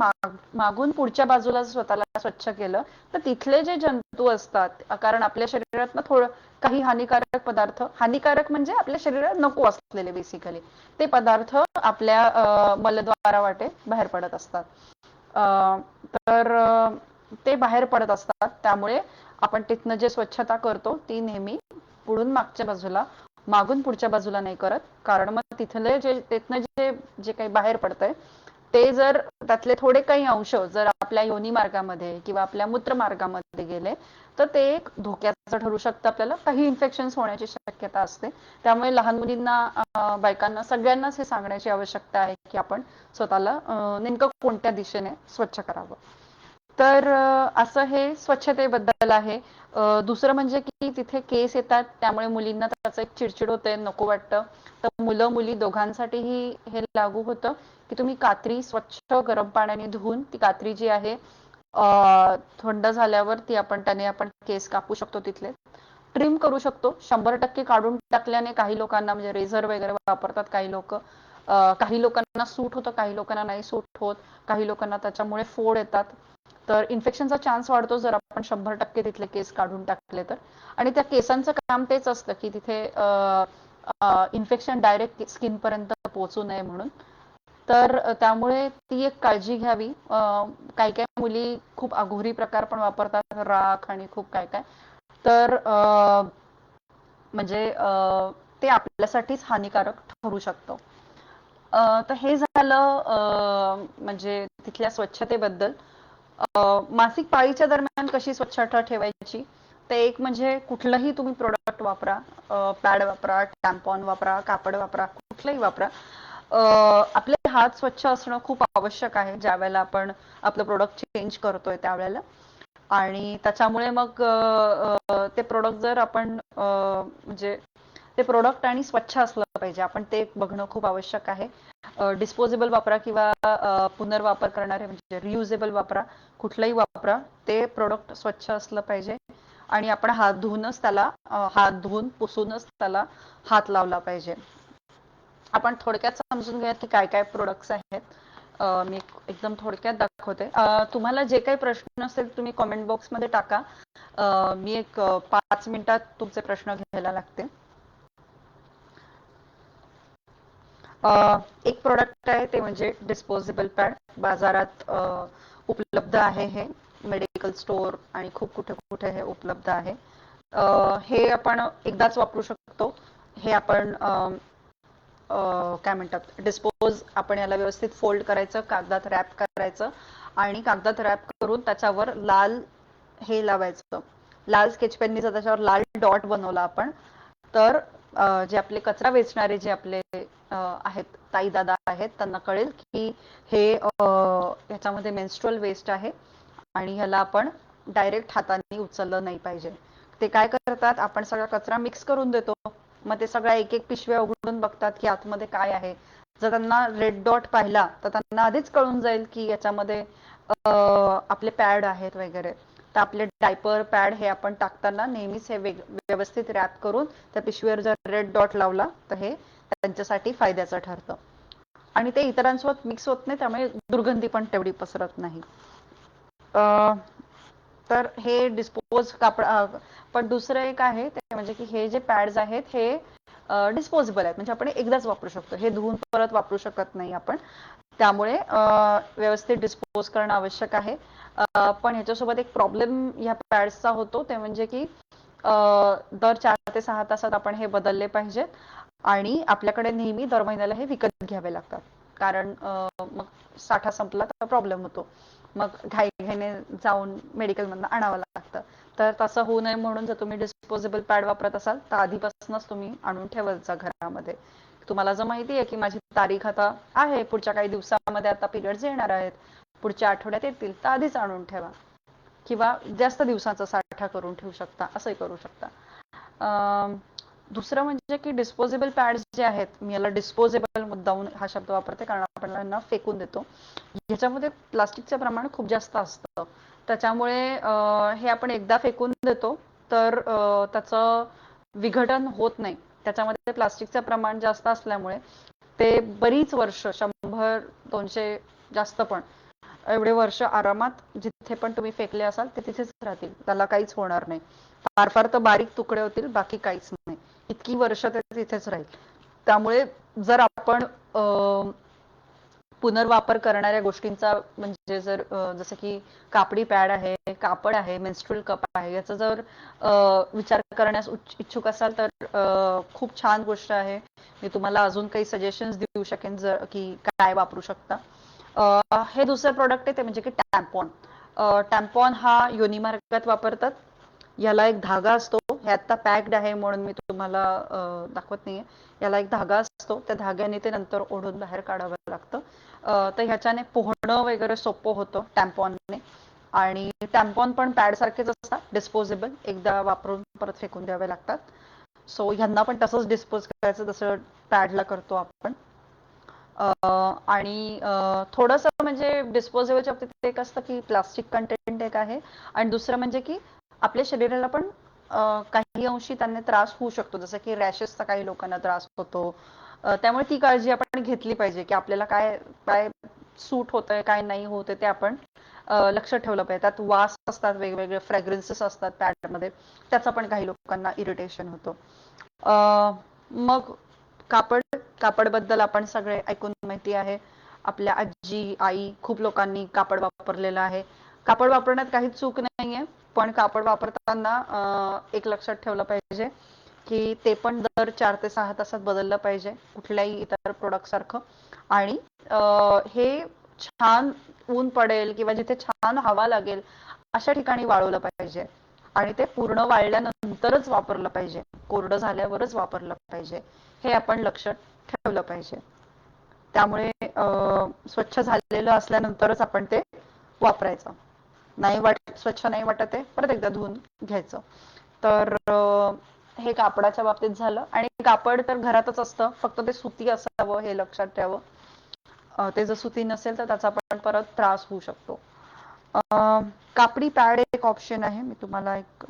मागून पुढच्या बाजूला स्वतःला स्वच्छ केलं, तर तिथले जे जंतू असतात, कारण आपल्या शरीरात थोडं काही हानिकारक पदार्थ, हानिकारक म्हणजे आपल्या शरीरात नको असलेले बेसिकली ते पदार्थ आपल्या मलद्वारा वाटे बाहेर पडत असतात. तर ते बाहेर पडत असतात. त्यामुळे आपण तिथनं जे स्वच्छता करतो ती नेहमी पुढून मागच्या बाजूला, मागून पुढच्या बाजूला नाही करत. कारण मग तिथनं जे जे काही बाहेर पडतंय ते जर त्यातले थोडे काही अंश जर आपल्या योनी मार्गामध्ये किंवा आपल्या मूत्रमार्गामध्ये गेले, तर ते एक धोक्याचं ठरू शकतं. आपल्याला काही इन्फेक्शन होण्याची शक्यता असते. त्यामुळे लहान मुलींना, बायकांना, सगळ्यांनाच हे सांगण्याची आवश्यकता आहे की आपण स्वतःला नेमकं कोणत्या दिशेने स्वच्छ करावं. तर असं हे स्वच्छतेबद्दल आहे. दुसरं म्हणजे की तिथे केस येतात, त्यामुळे मुलींना त्याचं एक चिडचिड होते, नको वाटतं. तर मुलं मुली दोघांसाठीही हे लागू होतं की तुम्ही कात्री स्वच्छ गरम पाण्याने धुवून ती कात्री जी आहे थंड झाल्यावर ती त्याने आपण केस कापू शकतो, तिथले ट्रिम करू शकतो. 100% काढून टाकल्याने काही लोकांना म्हणजे रेझर वगैरे वापरतात काही लोक, काही लोकांना सूट होतं, काही लोकांना नाही सूट होत, काही लोकांना त्याच्यामुळे फोड येतात. तर इन्फेक्शनचा चान्स वाढतो जर आपण 100% तिथले केस काढून टाकले तर. आणि त्या केसांचं काम तेच असतं की तिथे इन्फेक्शन डायरेक्ट स्किन पर्यंत पोहोचू नये म्हणून. तर त्यामुळे ती एक काळजी घ्यावी. काही काही मुली खूप अघोरी प्रकार पण वापरतात, राख आणि खूप काय काय. तर म्हणजे ते आपल्यासाठीच हानिकारक ठरू शकतं. तर हे झालं म्हणजे तिथल्या स्वच्छतेबद्दल. मासिक पाळीच्या दरम्यान कशी स्वच्छता ठेवायची, ते एक म्हणजे कुठलंही तुम्ही प्रोडक्ट वापरा, पॅड वापरा, टॅम्पॉन वापरा, कापड वापरा, कुठलंही वापरा. आपले हात स्वच्छ असणं खूप आवश्यक आहे ज्या वेळेला आपण आपलं प्रोडक्ट चेंज करतोय त्यावेळेला. आणि त्याच्यामुळे मग ते प्रोडक्ट जर आपण म्हणजे ते प्रोडक्ट आणि स्वच्छ असलं पाहिजे, आपण ते बघणं खूप आवश्यक आहे. डिस्पोजेबल वापरा किंवा पुनर्वापर करणारे म्हणजे रियुजेबल वापरा, कुठलंही वापरा, ते प्रोडक्ट स्वच्छ असलं पाहिजे. आणि आपण हात धुवून पुसूनच त्याला हात लावला पाहिजे. आपण थोडक्यात समजून घ्या की काय काय प्रोडक्ट्स आहेत. मी एकदम थोडक्यात दाखवते. तुम्हाला जे काही प्रश्न असेल तुम्ही कॉमेंट बॉक्समध्ये टाका. मी एक 5 मिनिटात तुमचे प्रश्न घ्यायला लागते. एक प्रोडक्ट आहे ते म्हणजे डिस्पोजेबल पॅड. बाजारात उपलब्ध आहे, हे मेडिकल स्टोअर आणि खूप कुठे कुठे हे उपलब्ध आहे. हे आपण एकदाच वापरू शकतो. हे आपण काय म्हणतात, डिस्पोज, आपण याला व्यवस्थित फोल्ड करायचं, कागदात रॅप करायचं आणि कागदात रॅप करून त्याच्यावर लाल हे लावायचं, लाल स्केच पेननी जर त्याच्यावर लाल डॉट बनवला आपण, तर जे आपले कचरा वेचणारे जे आपले आहेत, ताई दादा आहेत, त्यांना कळेल की हे ह्याच्यामध्ये मेन्स्ट्रुअल वेस्ट आहे आणि ह्याला आपण डायरेक्ट हाताने उचललं नाही पाहिजे. ते काय करतात, आपण सगळा कचरा मिक्स करून देतो, मग ते सगळ्या एक एक पिशव्या उघडून बघतात की आतमध्ये काय आहे. जर त्यांना रेड डॉट पाहिला तर त्यांना आधीच कळून जाईल की याच्यामध्ये आपले पॅड आहेत वगैरे. तर आपले डायपर पॅड हे आपण टाकताना नेहमीच हे व्यवस्थित रॅप करून त्या पिशवीवर जर रेड डॉट लावला तर हे त्यांच्यासाठी फायद्याचं ठरतं आणि ते इतरांसोबत मिक्स होत नाही, त्यामुळे दुर्गंधी पण तेवढी पसरत नाही. तर हे डिस्पोज कापड. पण दुसरं एक आहे ते म्हणजे की हे जे पॅड्स आहेत हे डिस्पोजेबल आहेत, म्हणजे आपण एकदाच वापरू शकतो, हे धुवून परत वापरू शकत नाही आपण. त्यामुळे व्यवस्थित डिस्पोज करणं आवश्यक आहे. पण ह्याच्यासोबत एक प्रॉब्लेम ह्या पॅड्सचा होतो, ते म्हणजे की दर 4 ते 6 तासात आपण हे बदलले पाहिजेत आणि आपल्याकडे नेहमी दर महिन्याला हे विकत घ्यावे लागतात, कारण मग साठा संपला तर प्रॉब्लेम होतो, मग घाईघाईने जाऊन मेडिकलमधनं आणावं लागतं. तर तसं होऊ नये म्हणून जर तुम्ही डिस्पोजेबल पॅड वापरत असाल तर आधीपासूनच तुम्ही आणून ठेवत जा घरामध्ये. तुम्हाला जर माहिती आहे की माझी तारीख आता आहे, पुढच्या काही दिवसामध्ये आता पिरियड्स येणार आहेत, पुढच्या आठवड्यात येतील, तर आधीच आणून ठेवा किंवा जास्त दिवसाचा साठा करून ठेवू शकता, असंही करू शकता. दुसरं म्हणजे की डिस्पोजेबल पॅड्स जे आहेत, मी याला डिस्पोजेबल मुद्दाहून हा शब्द वापरते कारण आपण यांना फेकून देतो, ह्याच्यामध्ये प्लास्टिकचं प्रमाण खूप जास्त असतं. त्याच्यामुळे हे आपण एकदा फेकून देतो तर त्याचं विघटन होत नाही. त्याच्यामध्ये प्लास्टिकचं प्रमाण जास्त असल्यामुळे ते बरीच वर्ष, 100-200 जास्त पण एवढे वर्ष आरामात जिथे पण तुम्ही फेकले असाल ते तिथेच राहतील, त्याला काहीच होणार नाही. फार फार तर बारीक तुकडे होतील, बाकी काहीच नाही. इतकी वर्ष ते तिथेच राहील. त्यामुळे जर आपण पुनर्वापर करणाऱ्या गोष्टींचा म्हणजे जर जसं की कापडी पॅड आहे, कापड आहे, मेन्स्ट्रुअल कप आहे, याचा जर विचार करण्यास इच्छुक असाल तर खूप छान गोष्ट आहे. मी तुम्हाला अजून काही सजेशन्स देऊ शकेन जर की काय वापरू शकता. हे दुसरं प्रोडक्ट आहे ते म्हणजे की टॅम्पॉन. टॅम्पॉन हा योनी मार्गात वापरतात. याला एक धागा असतो, हे आता पॅक्ड आहे म्हणून मी तुम्हाला दाखवत नाहीये. याला एक धागा असतो, त्या धाग्याने ते नंतर ओढून बाहेर काढावं लागतं. तर ह्याच्याने पोहणं वगैरे सोपं होतं टॅम्पॉनने. आणि टॅम्पॉन पण पॅड सारखेच असतात, डिस्पोजेबल, एकदा वापरून परत फेकून द्यावे लागतात. सो ह्यांना पण तसंच डिस्पोज करायचं जसं पॅडला करतो आपण. आणि थोडंसं म्हणजे डिस्पोजेबलच्या बाबतीत एक असतं की प्लास्टिक कंटेंट एक आहे आणि दुसरं म्हणजे की आपल्या शरीराला पण काही अंशी त्यांनी त्रास होऊ शकतो, जसं की रॅशेसचा काही लोकांना त्रास होतो. त्यामुळे ती काळजी आपण घेतली पाहिजे की आपल्याला काय काय सूट होतंय काय नाही होत ते आपण लक्ष ठेवलं पाहिजे. त्यात वास असतात, वेगवेगळे फ्रॅग्रन्सेस असतात पॅडमध्ये, त्याचा पण काही लोकांना इरिटेशन होतो. मग कापड, कापडबद्दल आपण सगळे ऐकून माहिती आहे. आपल्या आजी आई खूप लोकांनी कापड वापरलेलं आहे. कापड वापरण्यात काही चूक नाहीये, पण कापड वापरताना एक लक्षात ठेवलं पाहिजे की ते पण दर 4 ते 6 तासात बदललं पाहिजे, कुठल्याही इतर प्रोडक्ट सारखं. आणि हे छान ऊन पडेल किंवा जिथे छान हवा लागेल अशा ठिकाणी वाळवलं पाहिजे आणि ते पूर्ण वाळल्यानंतरच वापरलं पाहिजे, कोरडं झाल्यावरच वापरलं पाहिजे, हे आपण लक्षात ठेवलं पाहिजे. त्यामुळे स्वच्छ झालेलं असल्यानंतरच आपण ते वापरायचं. नाही स्वच्छ नाही वाटत आहे, परत एकदा धुवून घ्यायचं. तर हे कापडाच्या बाबतीत झालं. आणि कापड तर घरातच असतं, फक्त ते सुती असावं हे लक्षात ठेवावं. ते जर सुती नसेल तर त्याचा पण परत त्रास होऊ शकतो. कापडी पॅड एक ऑप्शन आहे, मी तुम्हाला एक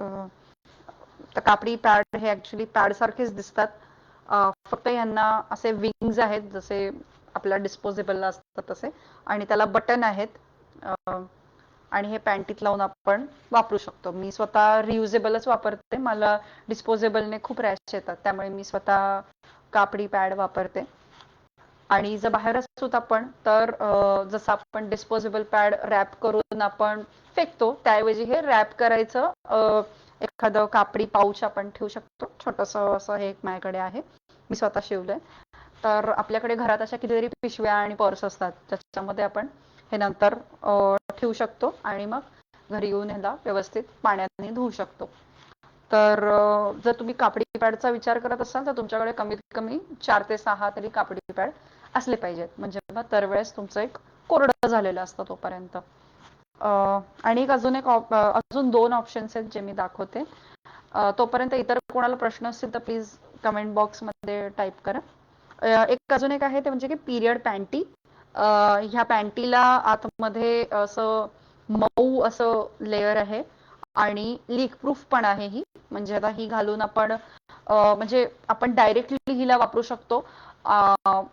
तर कापडी पॅड हे ऍक्च्युली पॅड सारखेच दिसतात, फक्त यांना असे विंग्स आहेत जसे आपल्या डिस्पोजेबलला असतात तसे, आणि त्याला बटन आहेत. आणि हे पॅन्टीत लावून आपण वापरू शकतो. मी स्वतः रियुजेबलच वापरते, मला डिस्पोजेबलने खूप रॅश येतात, त्यामुळे मी स्वतः कापडी पॅड वापरते. आणि जर बाहेर असतो आपण तर जसं आपण डिस्पोजेबल पॅड रॅप करून आपण फेकतो, त्याऐवजी हे रॅप करायचं एखादं कापडी पाऊच आपण ठेवू शकतो, छोटंसं असं हे एक माझ्याकडे आहे, मी स्वतः शिवलंय. तर आपल्याकडे घरात अशा कितीतरी पिशव्या आणि पर्स असतात, ज्याच्यामध्ये आपण हे नंतर ठेवू शकतो आणि मग घरी येऊन ह्याला व्यवस्थित पाण्याने धुवू शकतो. तर जर तुम्ही कापडी पॅडचा विचार करत असाल तर तुमच्याकडे कमीत कमी 4 ते 6 तरी कापडी पॅड असले पाहिजेत, म्हणजे मग दरवेळेस तुमचं एक कोरडं झालेलं असतं तोपर्यंत. आणि एक अजून 2 ऑप्शन्स आहेत जे मी दाखवते. तोपर्यंत इतर कोणाला प्रश्न असतील तर प्लीज कमेंट बॉक्समध्ये टाईप करा. अजून एक आहे ते म्हणजे की पिरियड पॅन्टी. ह्या पॅन्टीला आतमध्ये असं मऊ असं लेअर आहे आणि लीक प्रूफ पण आहे ही. म्हणजे आता ही घालून आपण म्हणजे आपण डायरेक्टली हिला वापरू शकतो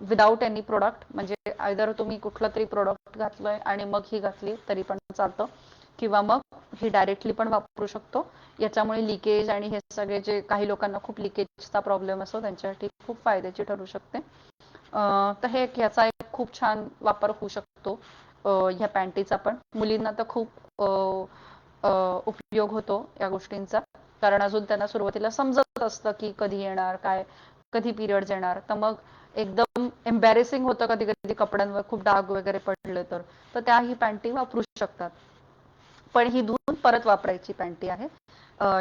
विदाउट एनी प्रोडक्ट. म्हणजे आयदर तुम्ही कुठलं तरी प्रोडक्ट घातलंय आणि मग ही घातली तरी पण चालतं, किंवा मग ही डायरेक्टली पण वापरू शकतो. याच्यामुळे लिकेज आणि हे सगळे जे काही लोकांना खूप लिकेजचा प्रॉब्लेम असतो त्यांच्यासाठी खूप फायद्याची ठरू शकते. तर हे ह्याचा एक खूप छान वापर होऊ शकतो ह्या पॅन्टीचा पण. मुलींना तर खूप उपयोग होतो या गोष्टींचा, कारण अजून त्यांना सुरुवातीला समजत असतं की कधी येणार काय, कधी पिरियड्स येणार. तर मग एकदम एम्बॅरेसिंग होतं कधी कधी कपड्यांवर खूप डाग वगैरे पडले तर त्या ही पॅन्टी वापरू शकतात. पण ही धुवून परत वापरायची पॅन्टी आहे,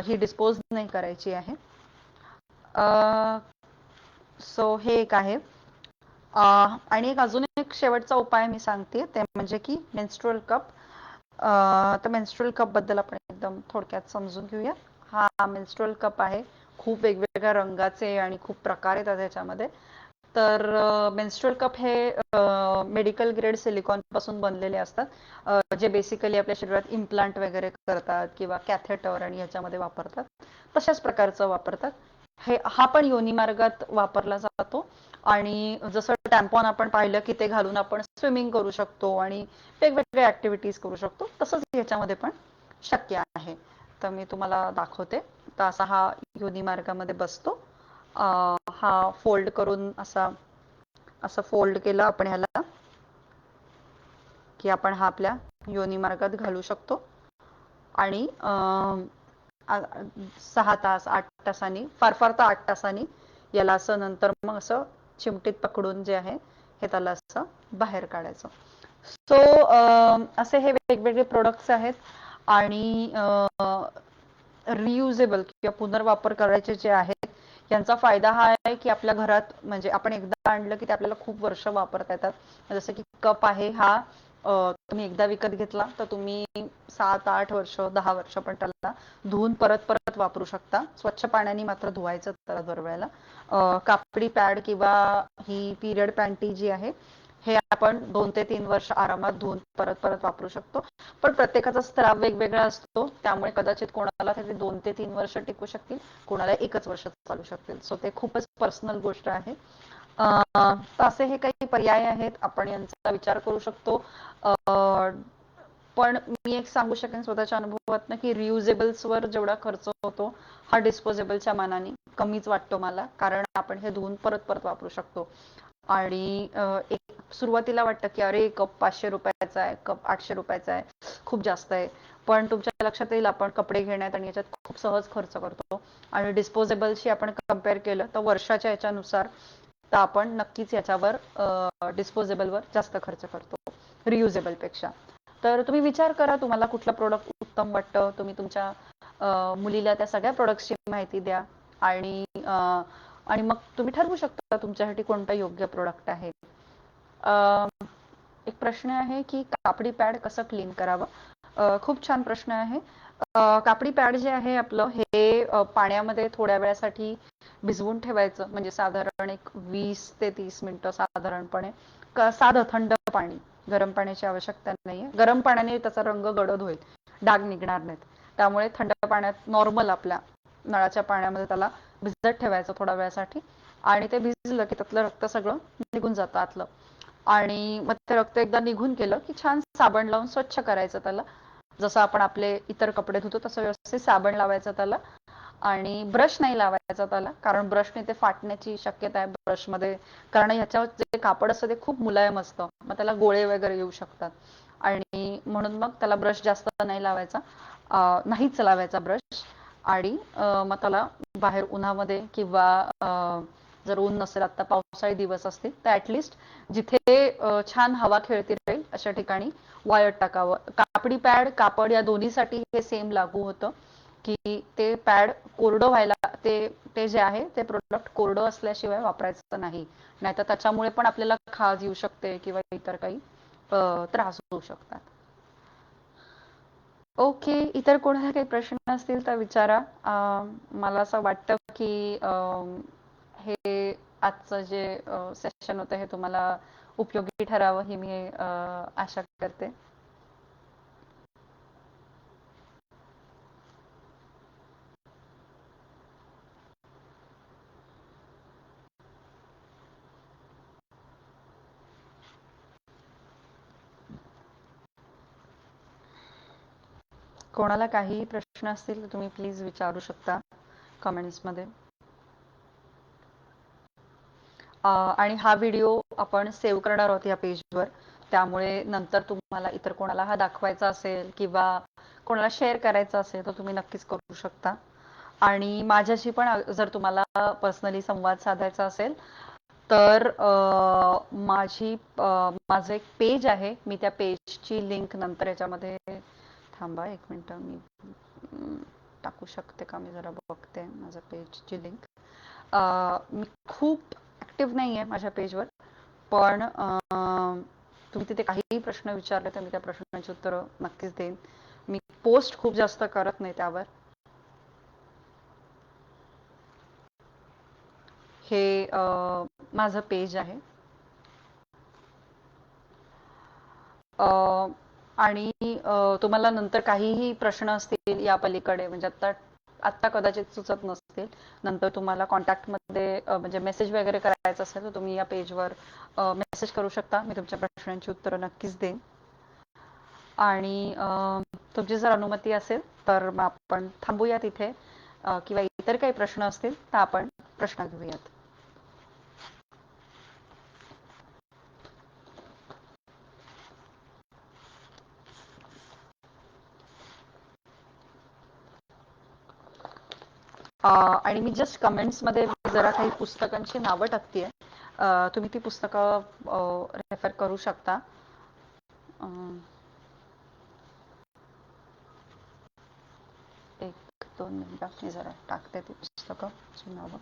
ही डिस्पोज नाही करायची आहे. सो हे एक आहे. आणि अजून एक शेवटचा उपाय मी सांगते ते म्हणजे की मेन्स्ट्रुअल कप. तर मेन्स्ट्रुअल कप बद्दल आपण एकदम थोडक्यात समजून घेऊया. हा मेन्स्ट्रुअल कप आहे, खूप वेगवेगळ्या रंगाचे आणि खूप प्रकार येतात त्याच्यामध्ये. तर मेन्स्ट्रुअल कप हे मेडिकल ग्रेड सिलिकॉन पासून बनलेले असतात, जे बेसिकली आपल्या शरीरात इम्प्लांट वगैरे करतात किंवा कॅथेटर आणि ह्याच्यामध्ये वापरतात, तशाच प्रकारचं वापरतात. हा पण योनी मार्गात वापरला जातो. आणि जसं टॅम्पॉन आपण पाहिलं की ते घालून आपण स्विमिंग करू शकतो आणि वेगवेगळ्या ऍक्टिव्हिटीज करू शकतो, तसंच ह्याच्यामध्ये पण शक्य आहे. तर मी तुम्हाला दाखवते. तर असा हा योनी मार्गामध्ये बसतो. हा फोल्ड करून असं फोल्ड केलं आपण ह्याला की आपण हा आपल्या योनी मार्गात घालू शकतो. आणि 6 तास 8 तासांनी, फार फार तर 8 तासांनी याला असं नंतर मग असं चिमटीत पकडून जे आहे हे त्याला असं बाहेर काढायचं. सो असे हे वेगवेगळे प्रोडक्ट्स आहेत. आणि रियुजेबल किंवा पुनर्वापर करायचे जे आहेत, यांचा फायदा हा आहे की आपल्या घरात म्हणजे आपण एकदा आणलं की ते आपल्याला खूप वर्ष वापरता येतात. जसं की कप आहे हा, तुम्ही एकदा विकत घेतला तर तुम्ही 7 8 वर्ष 10 वर्ष पण त्याला धुवून परत परत वापरू शकता. स्वच्छ पाण्याने मात्र धुवायचं त्याला दरवेळेला. कापडी पॅड किंवा ही पिरियड पॅन्टी जी आहे हे आपण 2 ते 3 वर्ष आरामात धुवून परत परत वापरू शकतो. पण प्रत्येकाचा स्त्राव वेगवेगळा असतो, त्यामुळे कदाचित कोणाला ते 2 ते 3 वर्ष टिकू शकतील, कोणाला 1च वर्ष चालू शकतील. सो ते खूपच पर्सनल गोष्ट आहे. तर असे हे काही पर्याय आहेत, आपण यांचा विचार करू शकतो. पण मी एक सांगू शकेन स्वतःच्या अनुभवातनं की रियुजेबल्सवर जेवढा खर्च होतो हा डिस्पोजेबलच्या मानाने कमीच वाटतो मला, कारण आपण हे धुवून परत परत वापरू शकतो. आणि एक सुरुवातीला वाटतं की अरे कप 500 रुपयाचा आहे, कप 800 रुपयाचा आहे, खूप जास्त आहे. पण तुमच्या लक्षात येईल आपण कपडे घेण्यात आणि याच्यात खूप सहज खर्च करतो. आणि डिस्पोजेबलशी आपण कम्पेअर केलं तर वर्षाच्या याच्यानुसार तर आपण नक्कीच याच्यावर डिस्पोजेबलवर जास्त खर्च करतो रियुजेबल पेक्षा. तर तुम्ही विचार करा तुम्हाला कुठलं प्रोडक्ट उत्तम वाटतं. तुम्ही तुमच्या मुलीला त्या सगळ्या प्रोडक्ट्सची माहिती द्या. आणि आणि मग तुम्ही ठरवू शकता तुमच्यासाठी कोणतं योग्य प्रोडक्ट आहे. एक प्रश्न आहे की कापडी पॅड कसं क्लीन करावं. खूप छान प्रश्न आहे. कापडी पॅड जे आहे आपलं हे पाण्यामध्ये थोड्या वेळासाठी भिजवून ठेवायचं, म्हणजे साधारण एक 20 ते 30 मिनिटं साधारणपणे. साधं थंड पाणी, गरम पाण्याची आवश्यकता नाहीये. गरम पाण्याने त्याचा रंग गडद होईल, डाग निघणार नाहीत. त्यामुळे थंड पाण्यात नॉर्मल आपल्या नळाच्या पाण्यामध्ये त्याला भिजत ठेवायचं थोड्या वेळासाठी. आणि ते भिजलं की त्यातलं रक्त सगळं निघून जातं आतलं. आणि मग ते रक्त एकदा निघून गेलं की छान साबण लावून स्वच्छ करायचं त्याला, जसं आपण आपले इतर कपडे धुतो तसं व्यवस्थित साबण लावायचं त्याला. आणि ब्रश नाही लावायचा त्याला, कारण ब्रशने ते फाटण्याची शक्यता आहे ब्रशमध्ये, कारण ह्याच्यावर जे कापड असतं ते खूप मुलायम असतं, मग त्याला गोळे वगैरे येऊ शकतात. आणि म्हणून मग त्याला ब्रश जास्त नाही लावायचा, नाहीच लावायचा ब्रश. आणि मग त्याला बाहेर उन्हामध्ये किंवा जर ऊन नसेल, आता पावसाळी दिवस असतील तर ऍटलिस्ट जिथे छान हवा खेळती राहील अशा ठिकाणी वाळत टाकावं. कापडी पॅड, कापड या दोन्हीसाठी हे सेम लागू होतं, की ते पॅड कोरडं व्हायला ते ते जे आहे ते प्रोडक्ट कोरडं असल्याशिवाय वापरायचं नाही. नाहीतर त्याच्यामुळे पण आपल्याला खाज येऊ शकते किंवा इतर काही त्रास होऊ शकतात. ओके, इतर कोणाला काही प्रश्न असतील तर विचारा. मला असं वाटतं की हे आजचं जे सेशन होतं हे तुम्हाला उपयोगी ठरावं ही मी आशा करते. कोणाला काहीही प्रश्न असतील तर तुम्ही प्लीज विचारू शकता कमेंट्समध्ये. आणि हा व्हिडिओ आपण सेव्ह करणार आहोत या पेजवर. त्यामुळे नंतर तुम्हाला इतर कोणाला हा दाखवायचा असेल किंवा कोणाला शेअर करायचा असेल तर तुम्ही नक्कीच करू शकता. आणि माझ्याशी पण जर तुम्हाला पर्सनली संवाद साधायचा असेल तर माझं एक पेज आहे. मी त्या पेजची लिंक नंतर याच्यामध्ये, थांबा एक मिनिट, मी टाकू शकते का? मी जरा बघते माझ्या पेजची लिंक. मी खूप ऍक्टिव्ह नाही आहे माझ्या पेजवर, पण तुम्ही तिथे काहीही प्रश्न विचारले तर मी त्या प्रश्नांची उत्तरं नक्कीच देईन. मी पोस्ट खूप जास्त करत नाही त्यावर. हे माझं पेज आहे. आणि तुम्हाला नंतर काहीही प्रश्न असतील या पलीकडे, म्हणजे आता आत्ता कदाचित सुचत नसतील, नंतर तुम्हाला कॉन्टॅक्टमध्ये म्हणजे मेसेज वगैरे करायचं असेल तर तुम्ही या पेजवर मेसेज करू शकता. मी तुमच्या प्रश्नांची उत्तरं नक्कीच देईन. आणि तुमची जर अनुमती असेल तर मग आपण थांबूयात इथे, किंवा इतर काही प्रश्न असतील तर आपण प्रश्न घेऊयात. आणि मी जस्ट कमेंट्समध्ये जरा काही पुस्तकांची नावं टाकते. तुम्ही ती पुस्तकं रेफर करू शकता. एक दोन मिनिटात मी जरा टाकते ती पुस्तकाची नावं.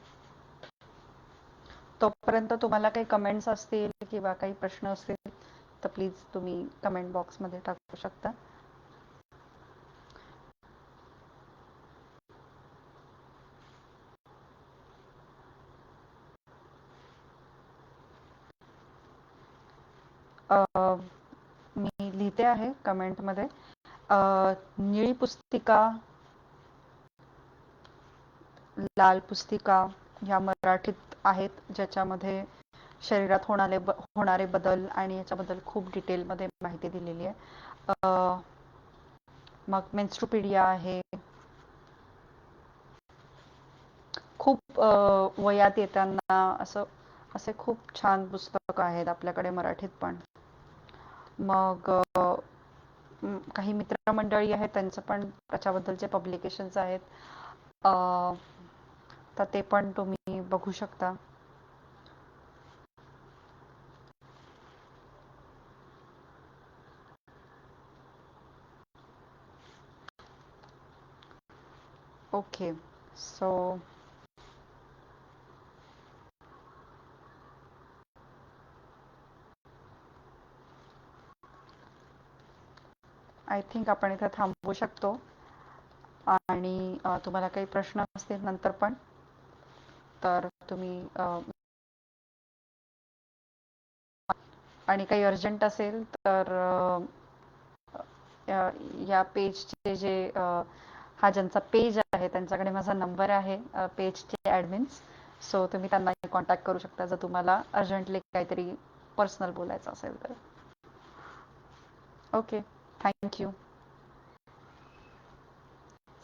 तोपर्यंत तुम्हाला काही कमेंट्स असतील किंवा काही प्रश्न असतील तर प्लीज तुम्ही कमेंट बॉक्समध्ये टाकू शकता. मी लिहिते आहे कमेंटमध्ये. निळी पुस्तिका, लाल पुस्तिका ह्या मराठीत आहेत, ज्याच्यामध्ये शरीरात होणारे बदल आणि याच्याबद्दल खूप डिटेलमध्ये माहिती दिलेली आहे. मग मेन्स्ट्रुपीडिया आहे. खूप वयात येताना असे खूप छान पुस्तकं आहेत आपल्याकडे मराठीत पण. मग काही मित्रमंडळी आहेत त्यांचं पण त्याच्याबद्दलचे पब्लिकेशन्स आहेत, तर ते पण तुम्ही बघू शकता. ओके, सो आय थिंक आपण इथे थांबवू शकतो. आणि तुम्हाला काही प्रश्न असतील नंतर पण तर तुम्ही आणि काही अर्जंट असेल तर या पेजचे जे हा ज्यांचा पेज आहे त्यांच्याकडे माझा नंबर आहे, पेजचे ॲडमिन्स. सो तुम्ही त्यांना कॉन्टॅक्ट करू शकता जर तुम्हाला अर्जंटली काहीतरी पर्सनल बोलायचं असेल तर. ओके, थँक्यू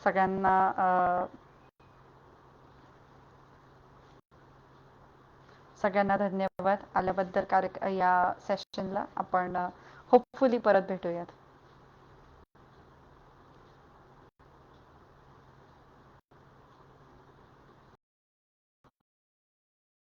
सगळ्यांना. सगळ्यांना धन्यवाद आल्याबद्दल. या सेशनला आपण होपफुली परत भेटूयात.